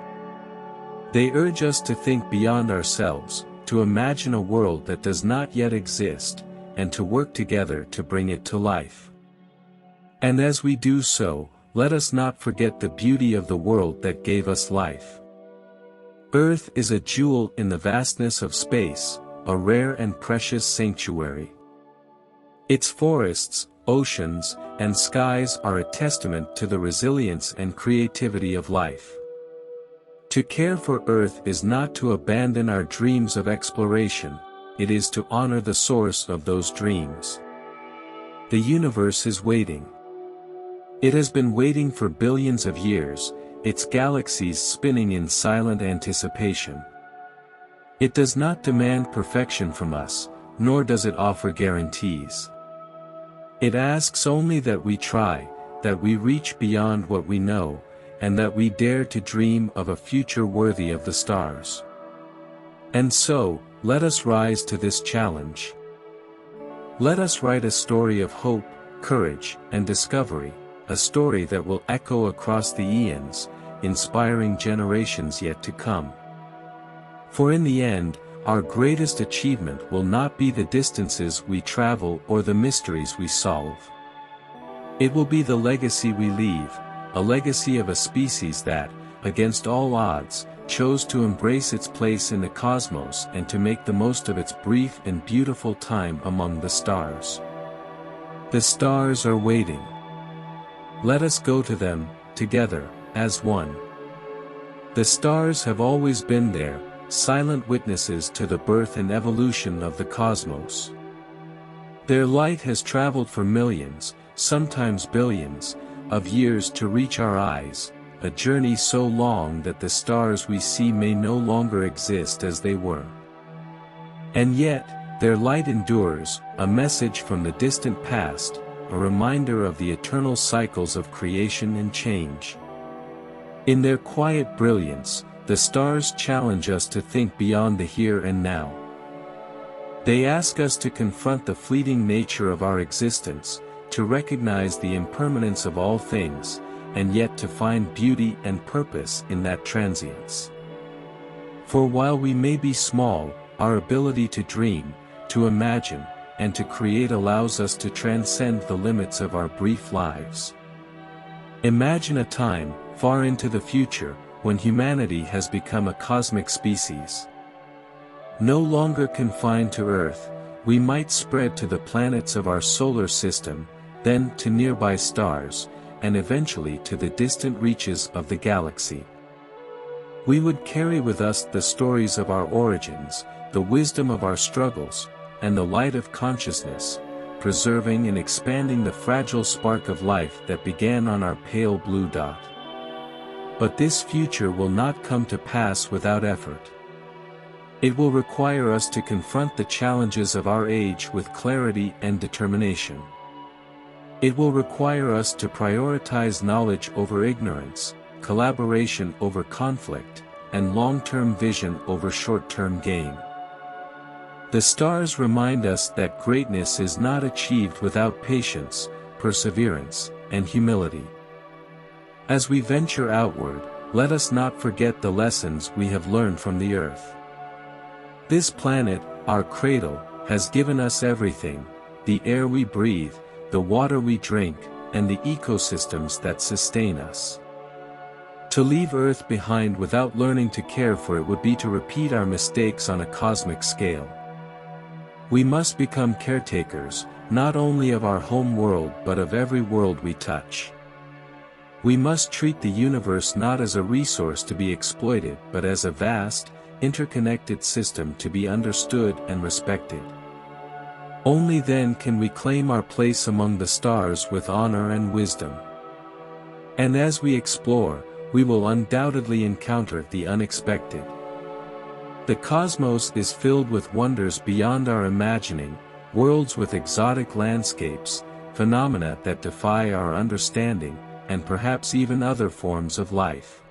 They urge us to think beyond ourselves, to imagine a world that does not yet exist, and to work together to bring it to life. And as we do so, let us not forget the beauty of the world that gave us life. Earth is a jewel in the vastness of space, a rare and precious sanctuary. Its forests, oceans, and skies are a testament to the resilience and creativity of life. To care for Earth is not to abandon our dreams of exploration, it is to honor the source of those dreams. The universe is waiting. It has been waiting for billions of years, its galaxies spinning in silent anticipation. It does not demand perfection from us, nor does it offer guarantees. It asks only that we try, that we reach beyond what we know, and that we dare to dream of a future worthy of the stars. And so, let us rise to this challenge. Let us write a story of hope, courage, and discovery, a story that will echo across the eons, inspiring generations yet to come. For in the end, our greatest achievement will not be the distances we travel or the mysteries we solve. It will be the legacy we leave, a legacy of a species that, against all odds, chose to embrace its place in the cosmos and to make the most of its brief and beautiful time among the stars. The stars are waiting. Let us go to them, together, as one. The stars have always been there, silent witnesses to the birth and evolution of the cosmos. Their light has traveled for millions, sometimes billions, of years to reach our eyes, a journey so long that the stars we see may no longer exist as they were. And yet, their light endures, a message from the distant past, a reminder of the eternal cycles of creation and change. In their quiet brilliance, the stars challenge us to think beyond the here and now. They ask us to confront the fleeting nature of our existence, to recognize the impermanence of all things, and yet to find beauty and purpose in that transience. For while we may be small, our ability to dream, to imagine, and to create allows us to transcend the limits of our brief lives. Imagine a time, far into the future, when humanity has become a cosmic species. No longer confined to Earth, we might spread to the planets of our solar system, then to nearby stars, and eventually to the distant reaches of the galaxy. We would carry with us the stories of our origins, the wisdom of our struggles, and the light of consciousness, preserving and expanding the fragile spark of life that began on our pale blue dot. But this future will not come to pass without effort. It will require us to confront the challenges of our age with clarity and determination. It will require us to prioritize knowledge over ignorance, collaboration over conflict, and long-term vision over short-term gain. The stars remind us that greatness is not achieved without patience, perseverance, and humility. As we venture outward, let us not forget the lessons we have learned from the Earth. This planet, our cradle, has given us everything: the air we breathe, the water we drink, and the ecosystems that sustain us. To leave Earth behind without learning to care for it would be to repeat our mistakes on a cosmic scale. We must become caretakers, not only of our home world but of every world we touch. We must treat the universe not as a resource to be exploited but as a vast, interconnected system to be understood and respected. Only then can we claim our place among the stars with honor and wisdom. And as we explore, we will undoubtedly encounter the unexpected. The cosmos is filled with wonders beyond our imagining, worlds with exotic landscapes, phenomena that defy our understanding, and perhaps even other forms of life.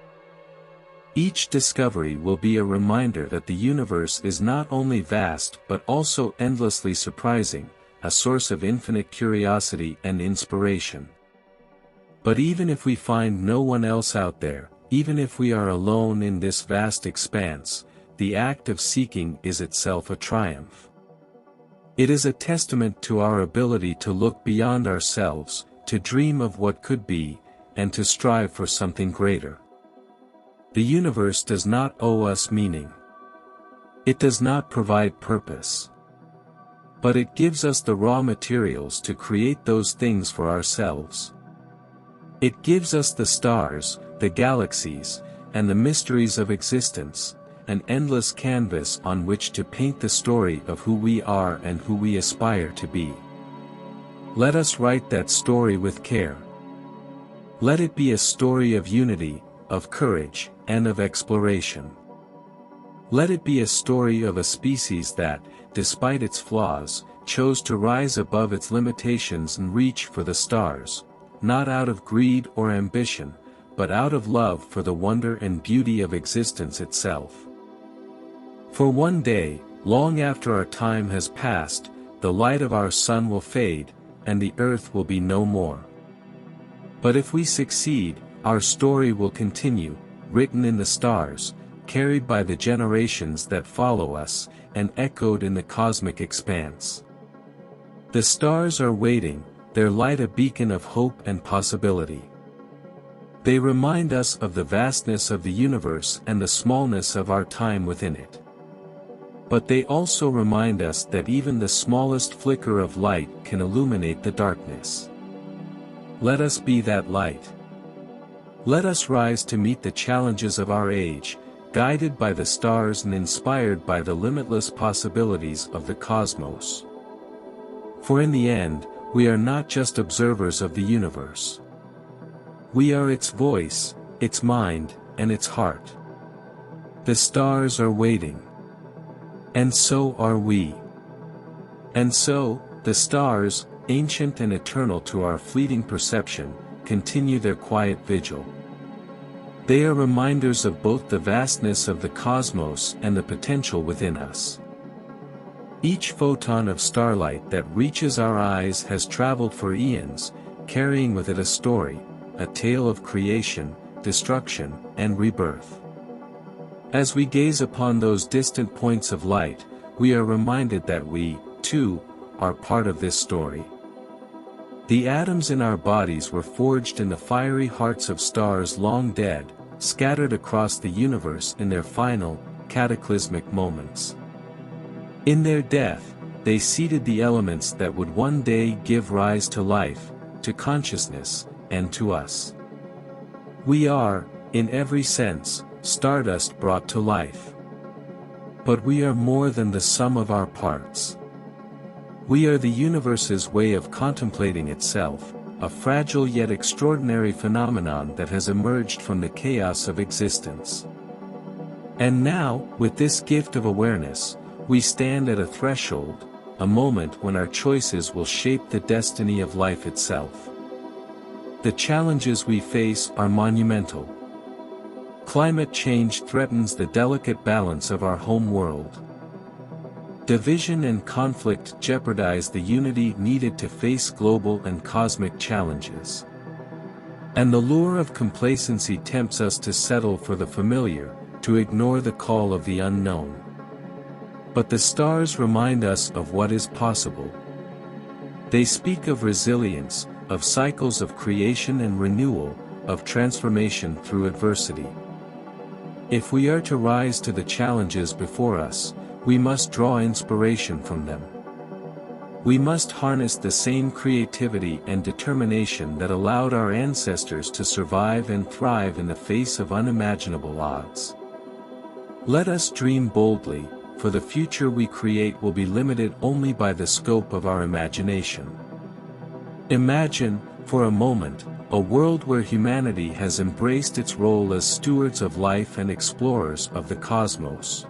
Each discovery will be a reminder that the universe is not only vast but also endlessly surprising, a source of infinite curiosity and inspiration. But even if we find no one else out there, even if we are alone in this vast expanse, the act of seeking is itself a triumph. It is a testament to our ability to look beyond ourselves, to dream of what could be, and to strive for something greater. The universe does not owe us meaning. It does not provide purpose. But it gives us the raw materials to create those things for ourselves. It gives us the stars, the galaxies, and the mysteries of existence, an endless canvas on which to paint the story of who we are and who we aspire to be. Let us write that story with care. Let it be a story of unity, of courage, and of exploration. Let it be a story of a species that, despite its flaws, chose to rise above its limitations and reach for the stars, not out of greed or ambition, but out of love for the wonder and beauty of existence itself. For one day, long after our time has passed, the light of our sun will fade, and the earth will be no more. But if we succeed, our story will continue, written in the stars, carried by the generations that follow us, and echoed in the cosmic expanse. The stars are waiting, their light a beacon of hope and possibility. They remind us of the vastness of the universe and the smallness of our time within it. But they also remind us that even the smallest flicker of light can illuminate the darkness. Let us be that light. Let us rise to meet the challenges of our age, guided by the stars and inspired by the limitless possibilities of the cosmos. For in the end, we are not just observers of the universe. We are its voice, its mind, and its heart. The stars are waiting. And so are we. And so, the stars, ancient and eternal to our fleeting perception, continue their quiet vigil. They are reminders of both the vastness of the cosmos and the potential within us. Each photon of starlight that reaches our eyes has traveled for eons, carrying with it a story, a tale of creation, destruction, and rebirth. As we gaze upon those distant points of light, we are reminded that we, too, are part of this story. The atoms in our bodies were forged in the fiery hearts of stars long dead, scattered across the universe in their final, cataclysmic moments. In their death, they seeded the elements that would one day give rise to life, to consciousness, and to us. We are, in every sense, stardust brought to life. But we are more than the sum of our parts. We are the universe's way of contemplating itself, a fragile yet extraordinary phenomenon that has emerged from the chaos of existence. And now, with this gift of awareness, we stand at a threshold, a moment when our choices will shape the destiny of life itself. The challenges we face are monumental. Climate change threatens the delicate balance of our home world. Division and conflict jeopardize the unity needed to face global and cosmic challenges. And the lure of complacency tempts us to settle for the familiar, to ignore the call of the unknown. But the stars remind us of what is possible. They speak of resilience, of cycles of creation and renewal, of transformation through adversity. If we are to rise to the challenges before us, we must draw inspiration from them. We must harness the same creativity and determination that allowed our ancestors to survive and thrive in the face of unimaginable odds. Let us dream boldly, for the future we create will be limited only by the scope of our imagination. Imagine, for a moment, a world where humanity has embraced its role as stewards of life and explorers of the cosmos.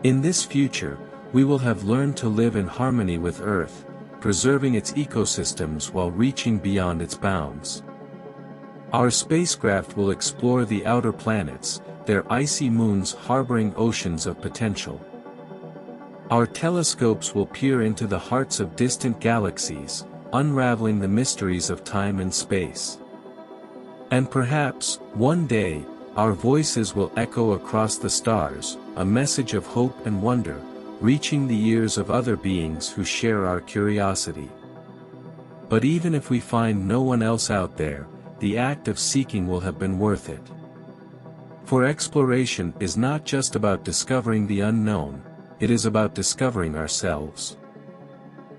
In this future, we will have learned to live in harmony with Earth, preserving its ecosystems while reaching beyond its bounds. Our spacecraft will explore the outer planets, their icy moons harboring oceans of potential. Our telescopes will peer into the hearts of distant galaxies, unraveling the mysteries of time and space. And perhaps, one day, our voices will echo across the stars, a message of hope and wonder, reaching the ears of other beings who share our curiosity. But even if we find no one else out there, the act of seeking will have been worth it. For exploration is not just about discovering the unknown, it is about discovering ourselves.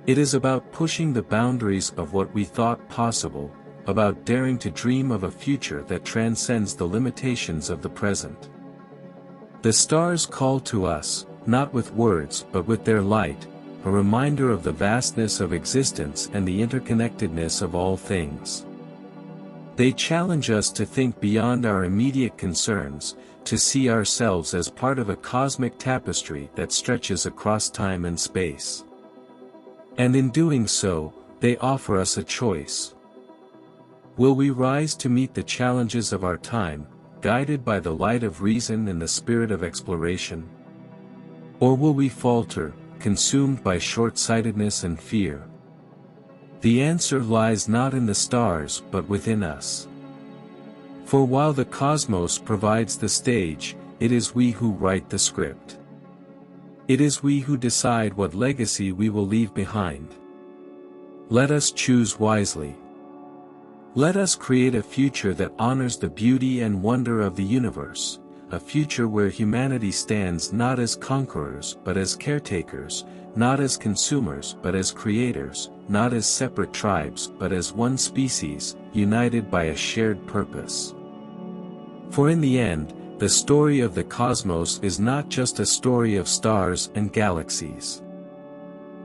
It is about pushing the boundaries of what we thought possible, about daring to dream of a future that transcends the limitations of the present. The stars call to us, not with words but with their light, a reminder of the vastness of existence and the interconnectedness of all things. They challenge us to think beyond our immediate concerns, to see ourselves as part of a cosmic tapestry that stretches across time and space. And in doing so, they offer us a choice. Will we rise to meet the challenges of our time, guided by the light of reason and the spirit of exploration? Or will we falter, consumed by short-sightedness and fear? The answer lies not in the stars but within us. For while the cosmos provides the stage, it is we who write the script. It is we who decide what legacy we will leave behind. Let us choose wisely. Let us create a future that honors the beauty and wonder of the universe, a future where humanity stands not as conquerors but as caretakers, not as consumers but as creators, not as separate tribes but as one species, united by a shared purpose. For in the end, the story of the cosmos is not just a story of stars and galaxies.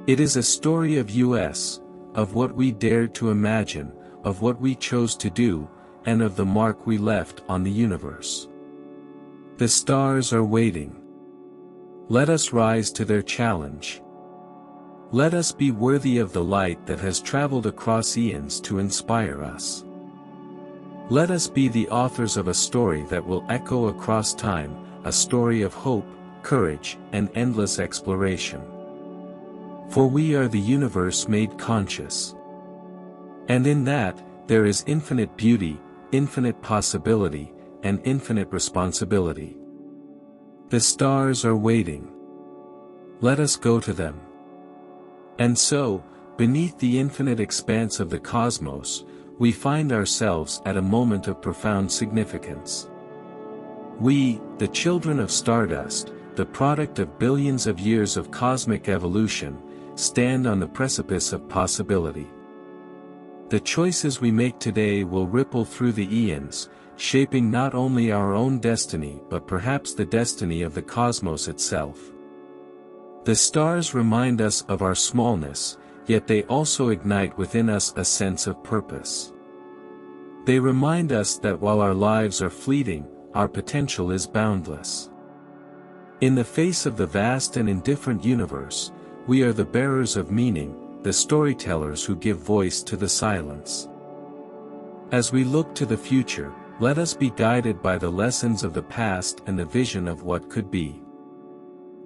It is a story of us, of what we dared to imagine, of what we chose to do, and of the mark we left on the universe. The stars are waiting. Let us rise to their challenge. Let us be worthy of the light that has traveled across eons to inspire us. Let us be the authors of a story that will echo across time, a story of hope, courage, and endless exploration. For we are the universe made conscious. And in that, there is infinite beauty, infinite possibility, and infinite responsibility. The stars are waiting. Let us go to them. And so, beneath the infinite expanse of the cosmos, we find ourselves at a moment of profound significance. We, the children of Stardust, the product of billions of years of cosmic evolution, stand on the precipice of possibility. The choices we make today will ripple through the eons, shaping not only our own destiny but perhaps the destiny of the cosmos itself. The stars remind us of our smallness, yet they also ignite within us a sense of purpose. They remind us that while our lives are fleeting, our potential is boundless. In the face of the vast and indifferent universe, we are the bearers of meaning, the storytellers who give voice to the silence. As we look to the future, let us be guided by the lessons of the past and the vision of what could be.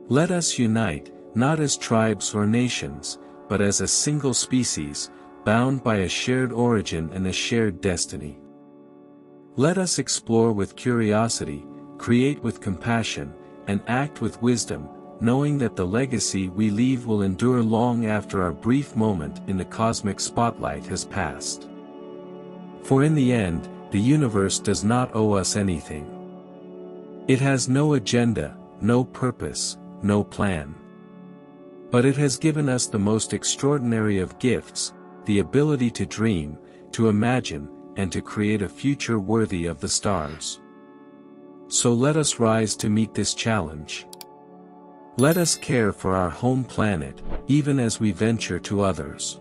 Let us unite, not as tribes or nations, but as a single species, bound by a shared origin and a shared destiny. Let us explore with curiosity, create with compassion, and act with wisdom, knowing that the legacy we leave will endure long after our brief moment in the cosmic spotlight has passed. For in the end, the universe does not owe us anything. It has no agenda, no purpose, no plan. But it has given us the most extraordinary of gifts, the ability to dream, to imagine, and to create a future worthy of the stars. So let us rise to meet this challenge. Let us care for our home planet, even as we venture to others.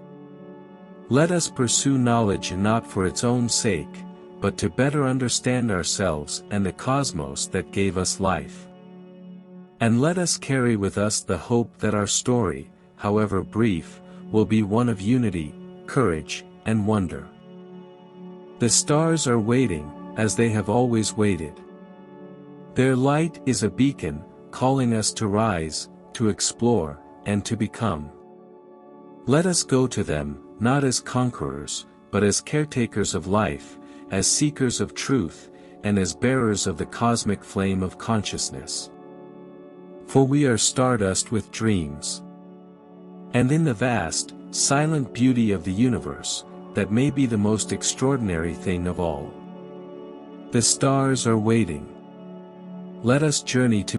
Let us pursue knowledge not for its own sake, but to better understand ourselves and the cosmos that gave us life. And let us carry with us the hope that our story, however brief, will be one of unity, courage, and wonder. The stars are waiting, as they have always waited. Their light is a beacon, calling us to rise, to explore, and to become. Let us go to them, not as conquerors, but as caretakers of life, as seekers of truth, and as bearers of the cosmic flame of consciousness. For we are stardust with dreams. And in the vast, silent beauty of the universe, that may be the most extraordinary thing of all. The stars are waiting. Let us journey to